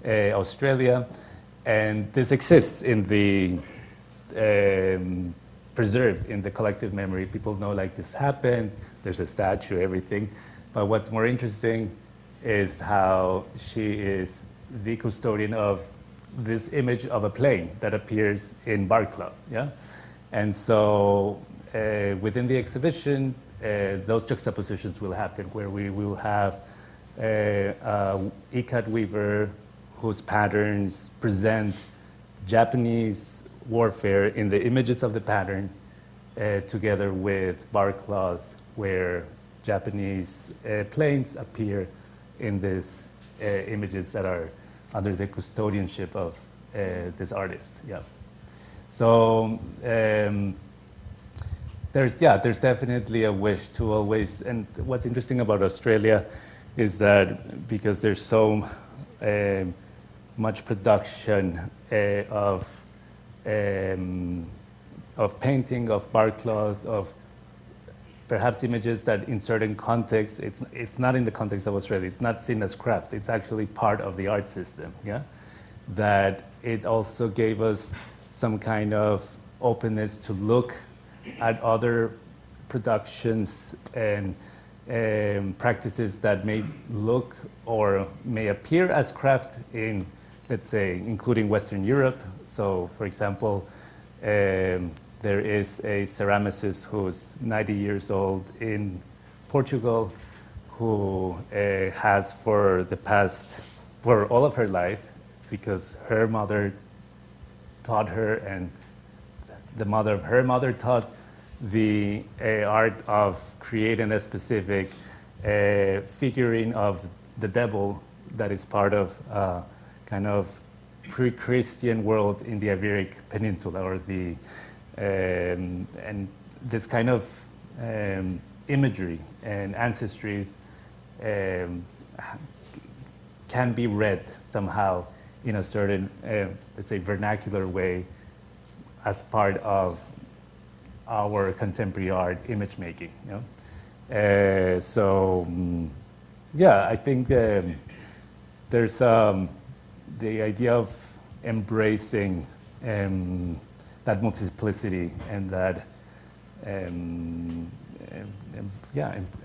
Australia. And this exists in the, preserved in the collective memory. People know like this happened, there's a statue, everything. But what's more interesting is how she is the custodian of this image of a plane that appears in Bar Club, yeah? And so within the exhibition, those juxtapositions will happen where we will have ikat weaver whose patterns present Japanese warfare in the images of the pattern together with bar cloth where Japanese planes appear in these images that are under the custodianship of this artist. Yeah. So there's definitely a wish to always, and what's interesting about Australia is that because there's so much production of painting, of bar cloth, of perhaps images that in certain contexts, it's not in the context of Australia, it's not seen as craft, it's actually part of the art system, yeah? That it also gave us some kind of openness to look at other productions and practices that may look or may appear as craft in, let's say, including Western Europe. So, for example, there is a ceramicist who's 90 years old in Portugal who has for all of her life, because her mother taught her and the mother of her mother taught the art of creating a specific figurine of the devil that is part of kind of pre-Christian world in the Iberic Peninsula, or the and this kind of imagery and ancestries can be read somehow in a certain, let's say, vernacular way as part of our contemporary art image making. You know? Yeah, I think there's the idea of embracing that multiplicity and that,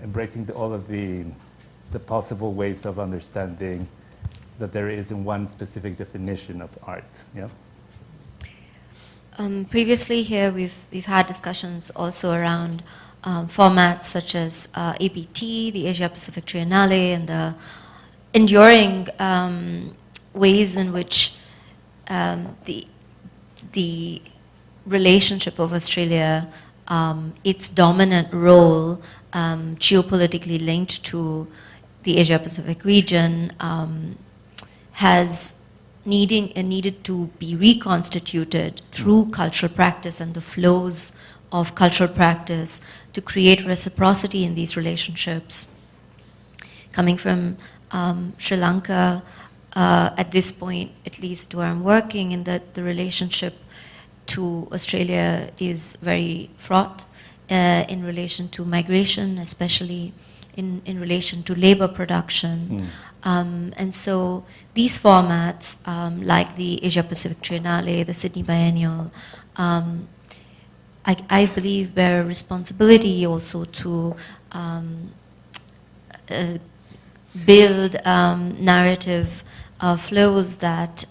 embracing all of the possible ways of understanding that there isn't one specific definition of art. Yeah. Previously here we've had discussions also around formats such as APT, the Asia Pacific Triennale, and the enduring ways in which the relationship of Australia, its dominant role, geopolitically linked to the Asia-Pacific region, has needed to be reconstituted through cultural practice and the flows of cultural practice to create reciprocity in these relationships. Coming from Sri Lanka, at this point, at least where I'm working, in that the relationship to Australia is very fraught in relation to migration, especially in relation to labor production. And so these formats, like the Asia-Pacific Triennale, the Sydney Biennial, I believe bear responsibility also to build narrative flows that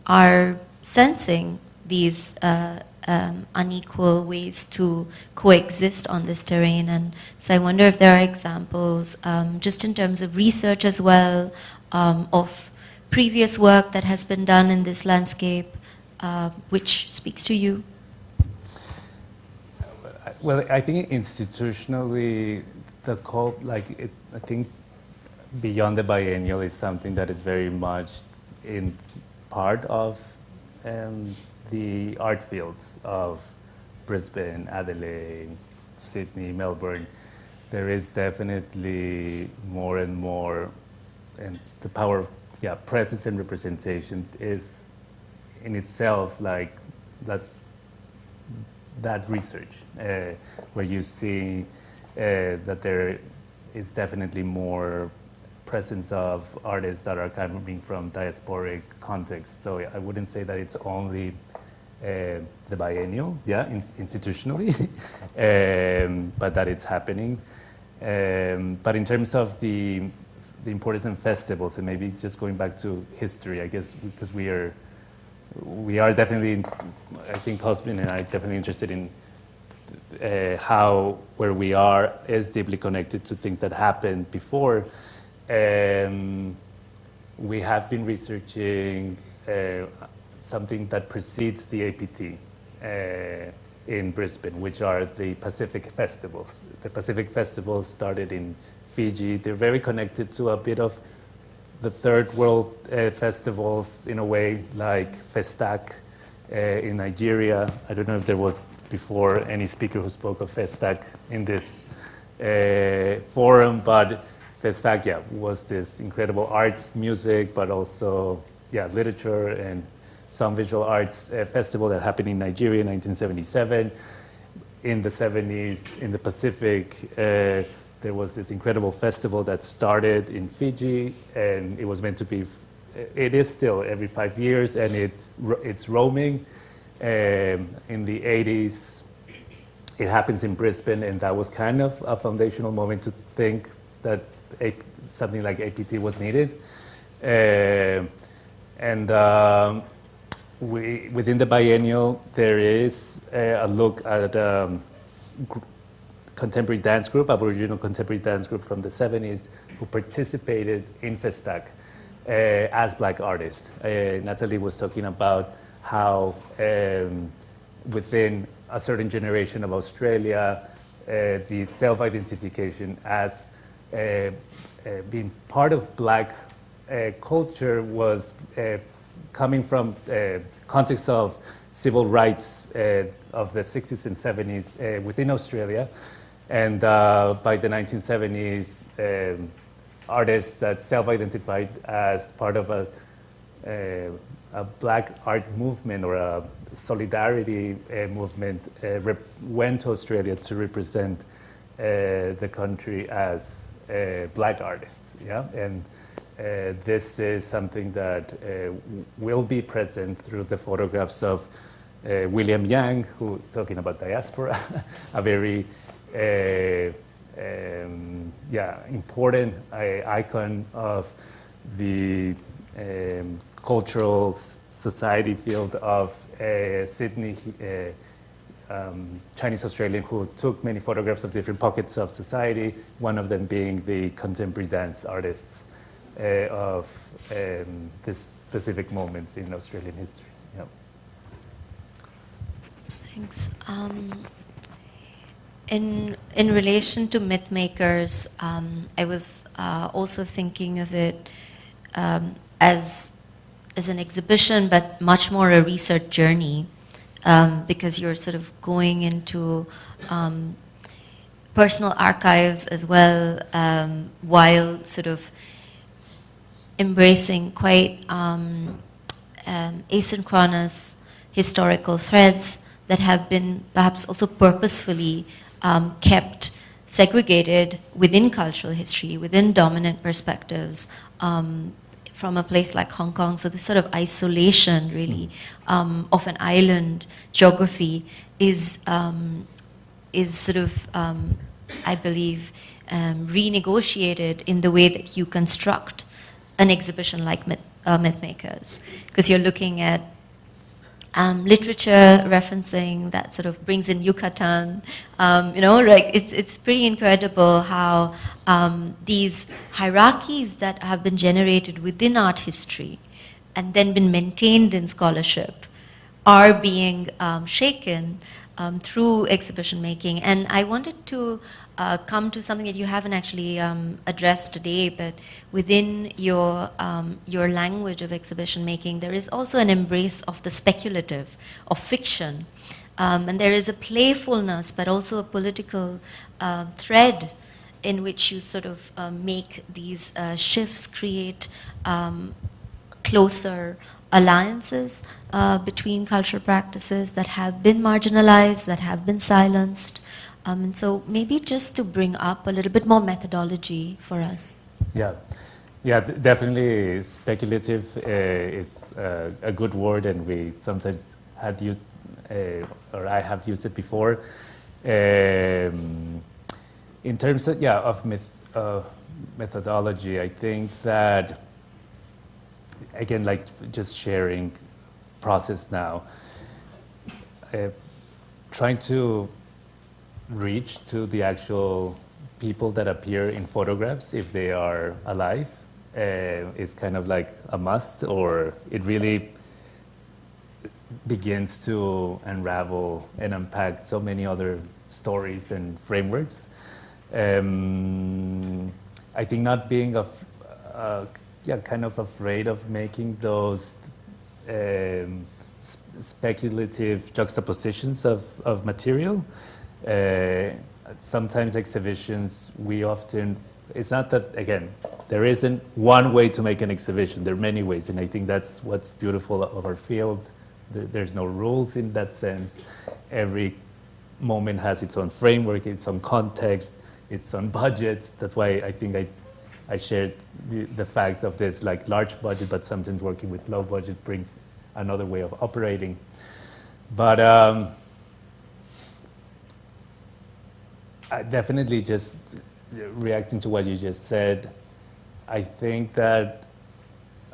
are sensing these unequal ways to coexist on this terrain. And so I wonder if there are examples, just in terms of research as well, of previous work that has been done in this landscape, which speaks to you. Well, I think institutionally, the cult, I think beyond the biennial is something that is very much in part of the art fields of Brisbane, Adelaide, Sydney, Melbourne. There is definitely more and more, and the power of presence and representation is in itself like that research, where you see that there is definitely more presence of artists that are coming from diasporic contexts. So I wouldn't say that it's only the biennial, institutionally, but that it's happening. But in terms of the importance of festivals, and maybe just going back to history, I guess, because we are definitely, I think Hosbin and I are definitely interested in how where we are is deeply connected to things that happened before. We have been researching something that precedes the APT in Brisbane, which are the Pacific festivals. The Pacific festivals started in Fiji. They're very connected to a bit of the third world festivals in a way, like Festac in Nigeria. I don't know if there was before any speaker who spoke of Festac in this forum, but Festac, was this incredible arts, music, but also, literature and some visual arts festival that happened in Nigeria in 1977. In the 70s, in the Pacific, there was this incredible festival that started in Fiji, and it was meant to be, it is still every 5 years, and it's roaming. In the 80s, it happens in Brisbane, and that was kind of a foundational moment to think that something like APT was needed. Within the biennial, there is a look at contemporary dance group, Aboriginal contemporary dance group from the 70s, who participated in Festac as Black artists. Natalie was talking about how within a certain generation of Australia, the self-identification as being part of Black culture was coming from context of civil rights of the 60s and 70s within Australia. And by the 1970s, artists that self-identified as part of a Black art movement or a solidarity movement went to Australia to represent the country as Black artists. And this is something that will be present through the photographs of William Yang, who talking about diaspora, a very important icon of the cultural society field of Sydney, Chinese Australian, who took many photographs of different pockets of society, one of them being the contemporary dance artists of this specific moment in Australian history. Yeah. Thanks. In relation to myth makers, I was also thinking of it as an exhibition, but much more a research journey, because you're sort of going into personal archives as well, while sort of embracing quite asynchronous historical threads that have been perhaps also purposefully kept segregated within cultural history, within dominant perspectives, from a place like Hong Kong. So this sort of isolation, really, of an island geography is sort of, I believe, renegotiated in the way that you construct an exhibition like Myth Makers, because you're looking at literature referencing that sort of brings in Yucatan. You know, like it's pretty incredible how these hierarchies that have been generated within art history and then been maintained in scholarship are being shaken through exhibition making. And I wanted to come to something that you haven't actually addressed today, but within your language of exhibition making, there is also an embrace of the speculative, of fiction. And there is a playfulness, but also a political thread in which you sort of make these shifts, create closer alliances between cultural practices that have been marginalized, that have been silenced. And so maybe just to bring up a little bit more methodology for us. Yeah, yeah, definitely speculative is a good word, and we sometimes had used, or I have used it before. In terms of, yeah, of methodology, I think that, again, like just sharing process now, trying to reach to the actual people that appear in photographs if they are alive is kind of like a must, or it really begins to unravel and unpack so many other stories and frameworks. I think not being kind of afraid of making those speculative juxtapositions of material. Sometimes exhibitions, we often, it's not that, again, there isn't one way to make an exhibition, there are many ways, and I think that's what's beautiful of our field. There's no rules in that sense. Every moment has its own framework, its own context, its own budgets. That's why I think I shared the fact of this like large budget, but sometimes working with low budget brings another way of operating. But definitely just reacting to what you just said, I think that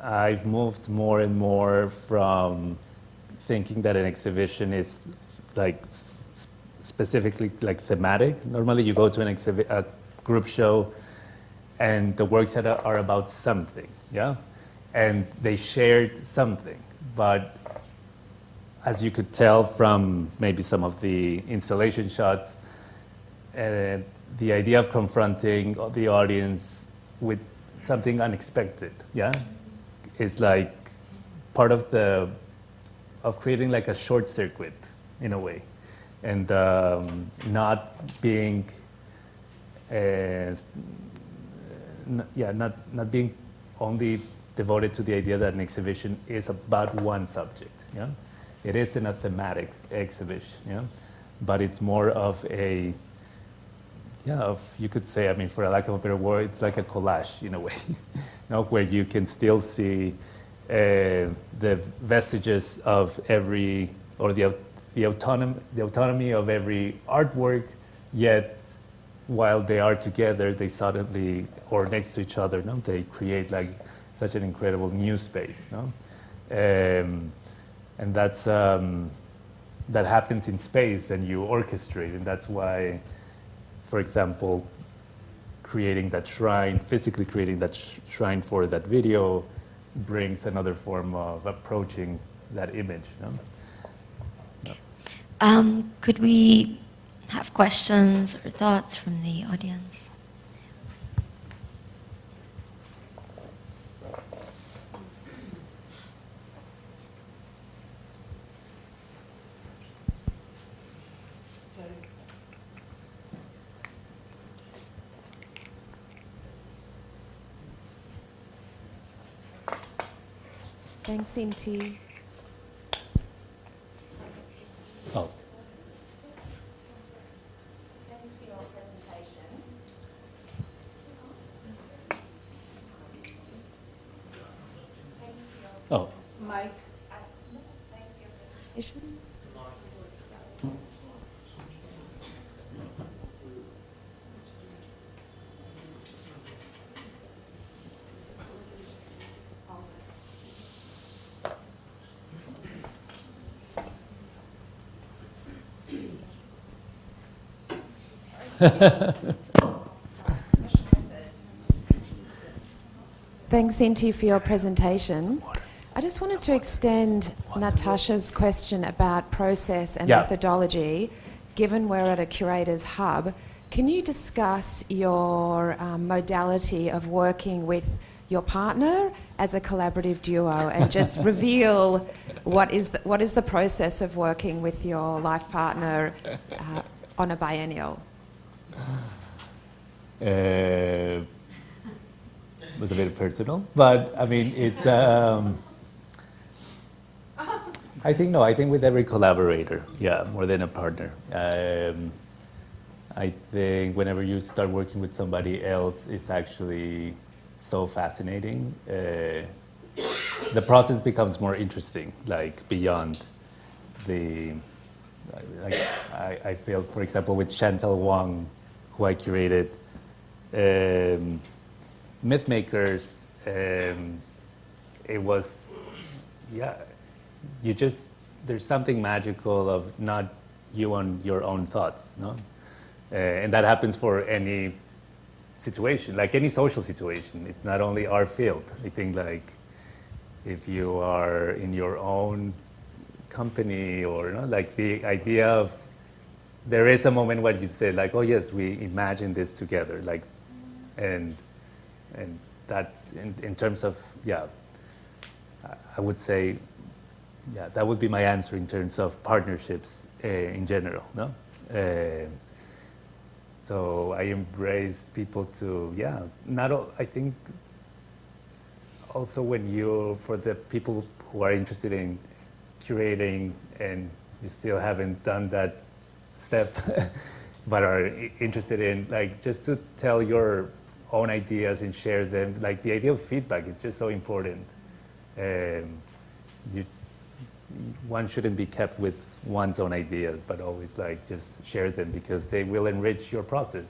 I've moved more and more from thinking that an exhibition is like specifically like thematic. Normally you go to a group show and the works that are about something, yeah? And they shared something, but as you could tell from maybe some of the installation shots, the idea of confronting the audience with something unexpected, yeah, is like part of creating like a short circuit in a way, and not being, not being only devoted to the idea that an exhibition is about one subject, yeah. It isn't a thematic exhibition, yeah, but it's more of a, yeah, you could say, I mean, for a lack of a better word, it's like a collage in a way, where you can still see the vestiges of every, or the autonomy of every artwork, yet while they are together, they suddenly, or next to each other, they create like such an incredible new space, and that's that happens in space, and you orchestrate, and that's why, for example, creating that shrine, physically creating that shrine for that video brings another form of approaching that image. No? Could we have questions or thoughts from the audience? Thanks, Inti. Oh. Thanks for your presentation. Oh. Mike. Thanks for your presentation. Thanks, Inti, for your presentation. I just wanted to extend Natasha's question about process and methodology. Given we're at a curator's hub, can you discuss your modality of working with your partner as a collaborative duo and just reveal what is the process of working with your life partner on a biennial? Was a bit personal, but I mean, it's, I think with every collaborator, more than a partner. I think whenever you start working with somebody else, it's actually so fascinating. The process becomes more interesting, like beyond the, like I feel, for example, with Chantal Wang, who I curated, Myth Makers, it was, there's something magical of not you on your own thoughts, no? And that happens for any situation, like any social situation. It's not only our field. I think like if you are in your own company or like the idea of, there is a moment where you say like, oh yes, we imagine this together, like, and that's in terms of, I would say, that would be my answer in terms of partnerships in general, no? So I embrace people to, I think also for the people who are interested in curating and you still haven't done that step, but are interested in like just to tell your own ideas and share them. Like the idea of feedback is just so important. One shouldn't be kept with one's own ideas, but always like just share them because they will enrich your process.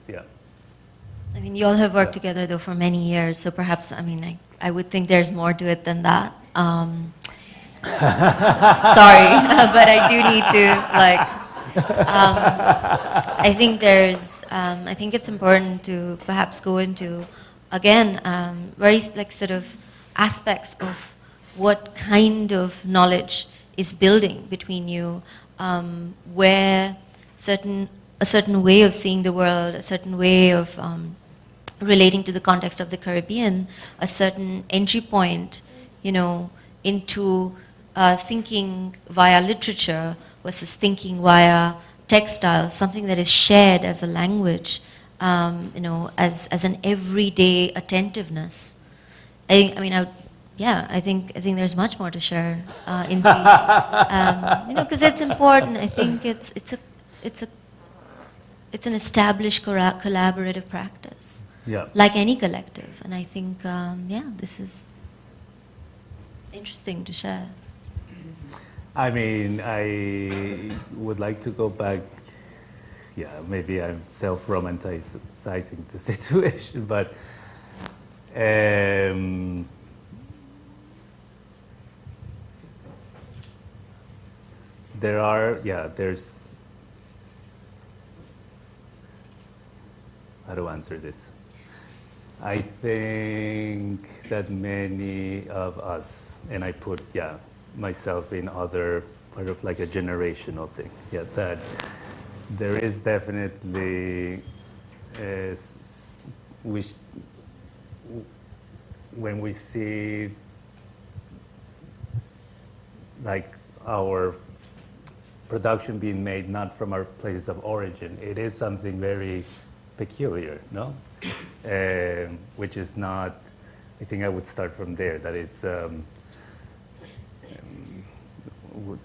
I mean, you all have worked together though for many years, so perhaps, I mean, I would think there's more to it than that. Sorry, but I do need to like. I think it's important to perhaps go into, again, very like sort of aspects of what kind of knowledge is building between you, where a certain way of seeing the world, a certain way of relating to the context of the Caribbean, a certain entry point, into thinking via literature versus thinking via textiles, something that is shared as a language, as an everyday attentiveness. I think there's much more to share, Inti. Because it's important. I think it's an established collaborative practice, like any collective. And I think, this is interesting to share. I mean, I would like to go back. Maybe I'm self-romanticizing the situation, but there's, how to answer this? I think that many of us, and I put, myself in other, part of like a generational thing, that there is definitely, when we see like our production being made not from our places of origin, it is something very peculiar, no? Which is not, I think I would start from there, that it's,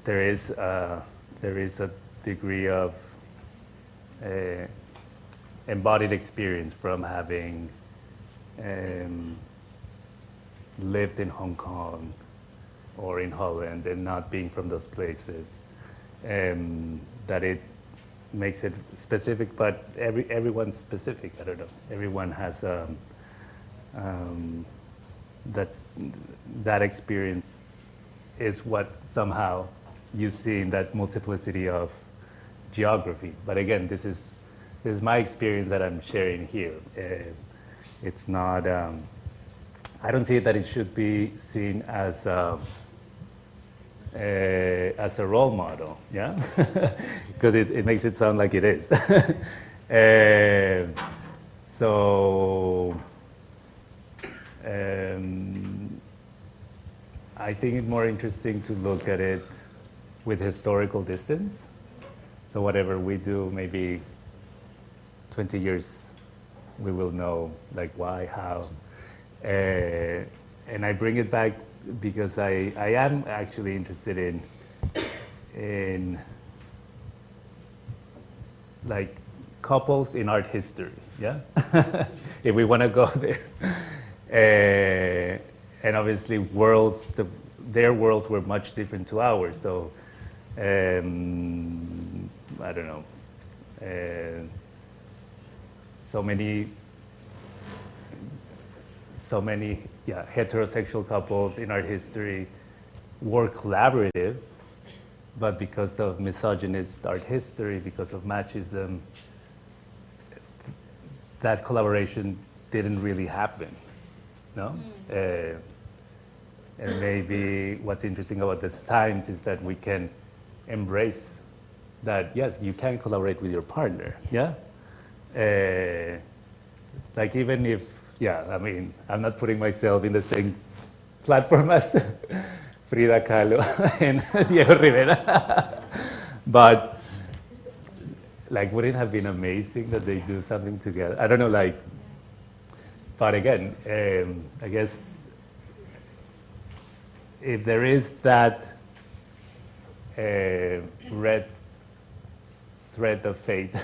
there is a degree of embodied experience from having lived in Hong Kong or in Holland and not being from those places, that it makes it specific, but everyone's specific. I don't know. Everyone has that experience is what somehow you see in that multiplicity of geography. But again, this is my experience that I'm sharing here. It's not. I don't see that it should be seen as a role model, yeah, because it makes it sound like it is. So I think it's more interesting to look at it with historical distance. So whatever we do, maybe 20 years, we will know like why, how. And I bring it back because I am actually interested in like couples in art history, yeah? If we want to go there. And obviously worlds, their worlds were much different to ours, so I don't know, so many heterosexual couples in art history were collaborative, but because of misogynist art history, because of machism, that collaboration didn't really happen, no? And maybe what's interesting about these times is that we can embrace that, yes, you can collaborate with your partner, yeah? Like even if, I mean, I'm not putting myself in the same platform as Frida Kahlo and Diego Rivera, but like, wouldn't it have been amazing that they do something together? I don't know, like, but again, I guess if there is that red thread of fate,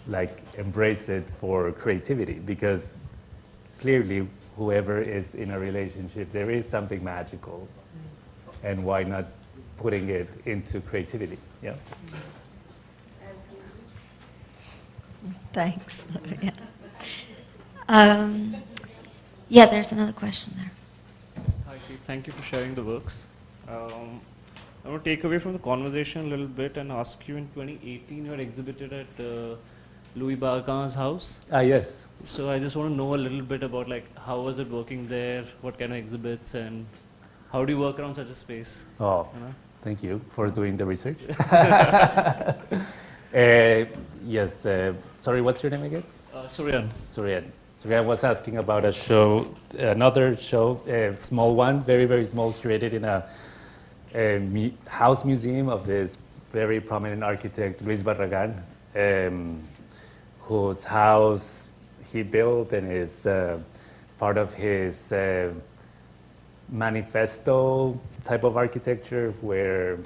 like embrace it for creativity, because clearly whoever is in a relationship, there is something magical, and why not putting it into creativity, yeah? Thanks. Yeah, there's another question there. Hi, Keith. Thank you for sharing the works. I want to take away from the conversation a little bit and ask you, in 2018 you had exhibited at Louis Barquin's house. Yes. So I just want to know a little bit about like how was it working there, what kind of exhibits, and how do you work around such a space? Oh, you know? Thank you for doing the research. Yes, sorry, what's your name again? Suryan. Suryan. Suryan was asking about a show, another show, a small one, very, very small, curated in a house museum of this very prominent architect, Luis Barragan, whose house he built and is part of his manifesto type of architecture, where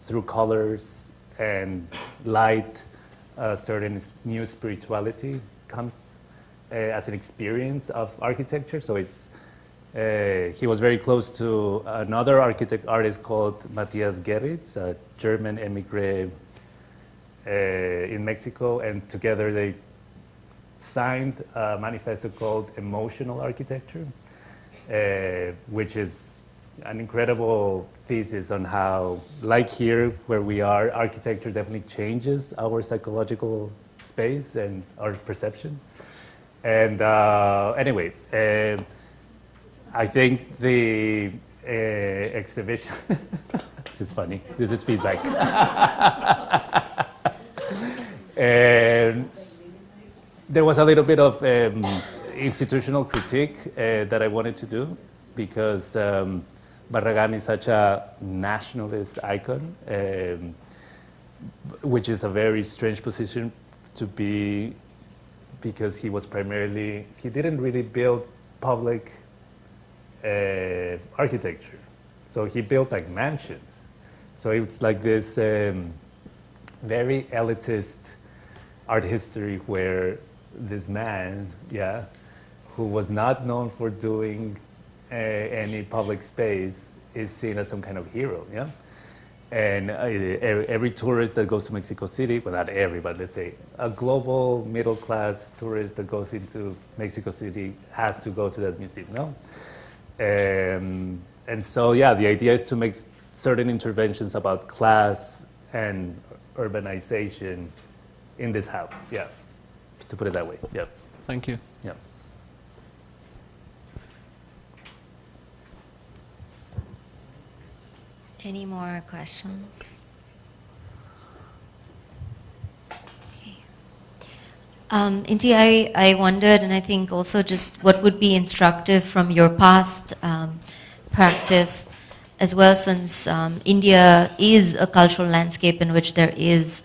through colors and light, a certain new spirituality comes as an experience of architecture. So it's he was very close to another artist called Matthias Gerritz, a German emigre in Mexico, and together they signed a manifesto called Emotional Architecture, which is an incredible thesis on how, like here where we are, architecture definitely changes our psychological space and art perception. And anyway, I think the exhibition, this is funny, this is feedback. And there was a little bit of institutional critique that I wanted to do because Barragan is such a nationalist icon, which is a very strange position to be because he didn't really build public architecture. So he built like mansions. So it's like this very elitist art history where this man, who was not known for doing any public space is seen as some kind of hero, And every tourist that goes to Mexico City, well, not every, but let's say a global middle-class tourist that goes into Mexico City has to go to that museum, no? And so, the idea is to make certain interventions about class and urbanization in this house, to put it that way, Thank you. Yeah. Any more questions? Okay. Inti, I wondered, and I think also just what would be instructive from your past practice as well, since India is a cultural landscape in which there is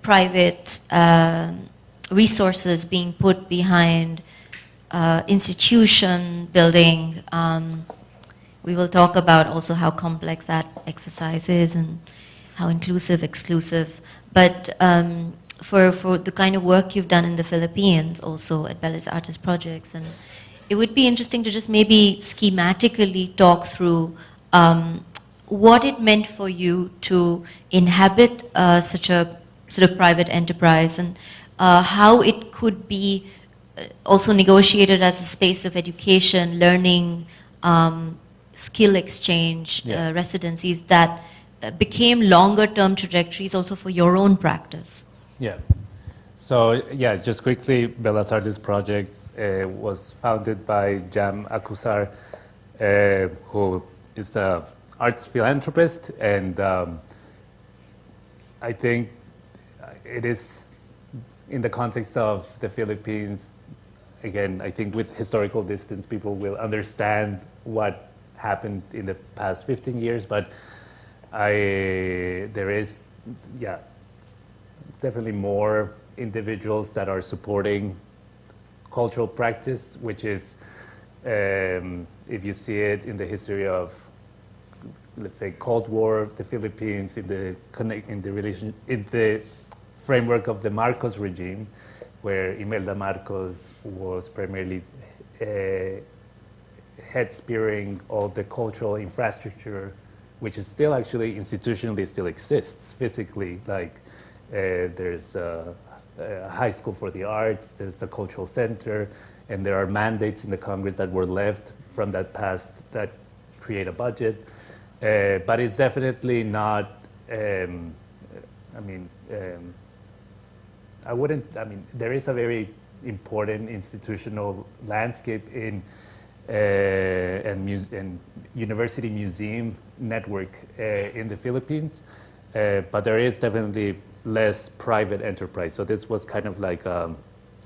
private resources being put behind institution building. We will talk about also how complex that exercise is and how inclusive, exclusive. But for the kind of work you've done in the Philippines, also at Bellas Artes Projects, and it would be interesting to just maybe schematically talk through what it meant for you to inhabit such a sort of private enterprise, and how it could be also negotiated as a space of education, learning, skill exchange, residencies that became longer term trajectories also for your own practice. Yeah. So just quickly, Bellas Artes Projects was founded by Jam Akusar, who is the arts philanthropist, and I think it is in the context of the Philippines. Again, I think with historical distance, people will understand what happened in the past 15 years, but there is, definitely more individuals that are supporting cultural practice, which is, if you see it in the history of, let's say, Cold War, the Philippines, in the framework of the Marcos regime, where Imelda Marcos was primarily head-spearing all the cultural infrastructure, which is still actually institutionally still exists physically. Like there's a high school for the arts, there's the cultural center, and there are mandates in the Congress that were left from that past that create a budget. But it's definitely not, there is a very important institutional landscape in and university museum network in the Philippines, but there is definitely less private enterprise. So this was kind of like a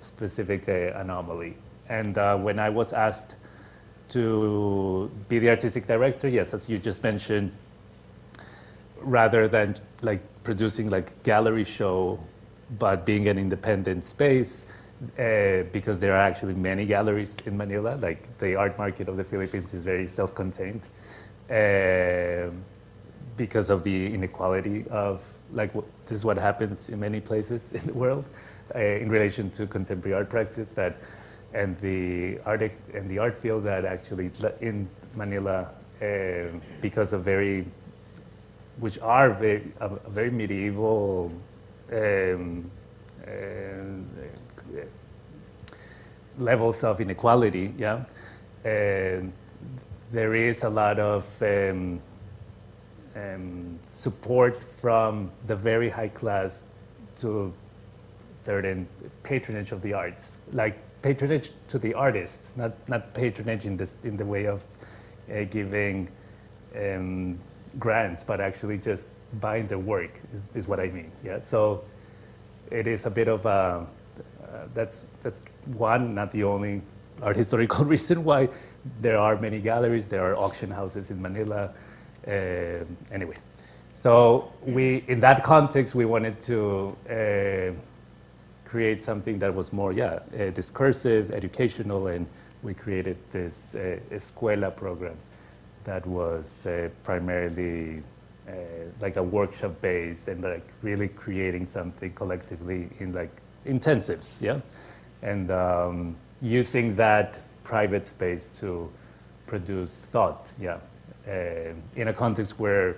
specific anomaly. And when I was asked to be the artistic director, yes, as you just mentioned, rather than like producing like gallery show, but being an independent space, because there are actually many galleries in Manila, like the art market of the Philippines is very self-contained, because of the inequality of, like, this is what happens in many places in the world in relation to contemporary art practice, and the art field that actually in Manila, because of very medieval levels of inequality, and there is a lot of support from the very high class to certain patronage of the arts, like patronage to the artists, not patronage in the way of giving grants, but actually just buying their work is what I mean. Yeah, so it is a bit of a that's one, not the only art historical reason why there are many galleries, there are auction houses in Manila. Anyway, so in that context, we wanted to create something that was more, discursive, educational, and we created this Escuela program that was primarily like a workshop based and like really creating something collectively in like intensives, yeah? And using that private space to produce thought, yeah, in a context where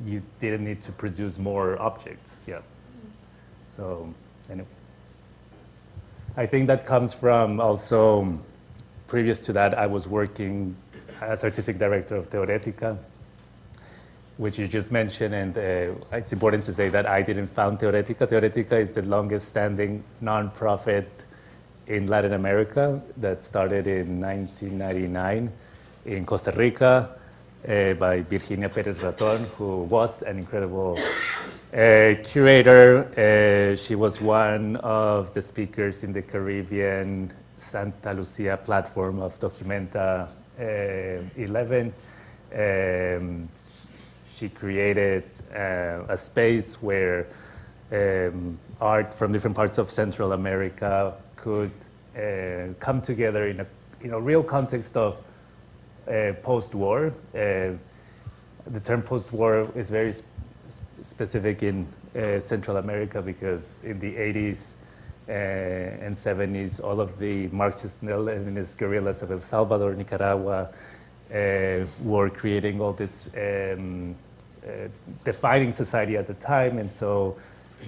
you didn't need to produce more objects, yeah. So, anyway. I think that comes from also, previous to that, I was working as artistic director of Teoretica, which you just mentioned, and it's important to say that I didn't found Teoretica. Teoretica is the longest standing nonprofit in Latin America that started in 1999 in Costa Rica by Virginia Perez Raton, who was an incredible curator. She was one of the speakers in the Caribbean Santa Lucia platform of Documenta 11. She created a space where art from different parts of Central America could come together in a real context of post-war. The term post-war is very specific in Central America because in the 80s and 70s, all of the Marxist-Leninist guerrillas of El Salvador, Nicaragua, were creating all this defining society at the time. And so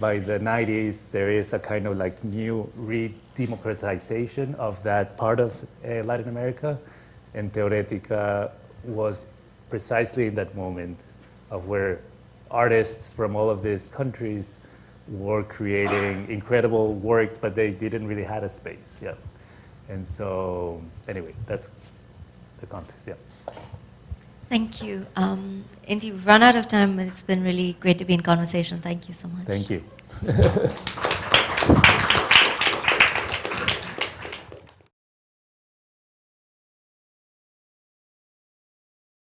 by the 90s, there is a kind of like new re-democratization of that part of Latin America. And Teoretica was precisely in that moment of where artists from all of these countries were creating incredible works, but they didn't really have a space. Yeah. And so, anyway, that's the context. Yeah. Thank you. Inti, we've run out of time, but it's been really great to be in conversation. Thank you so much. Thank you.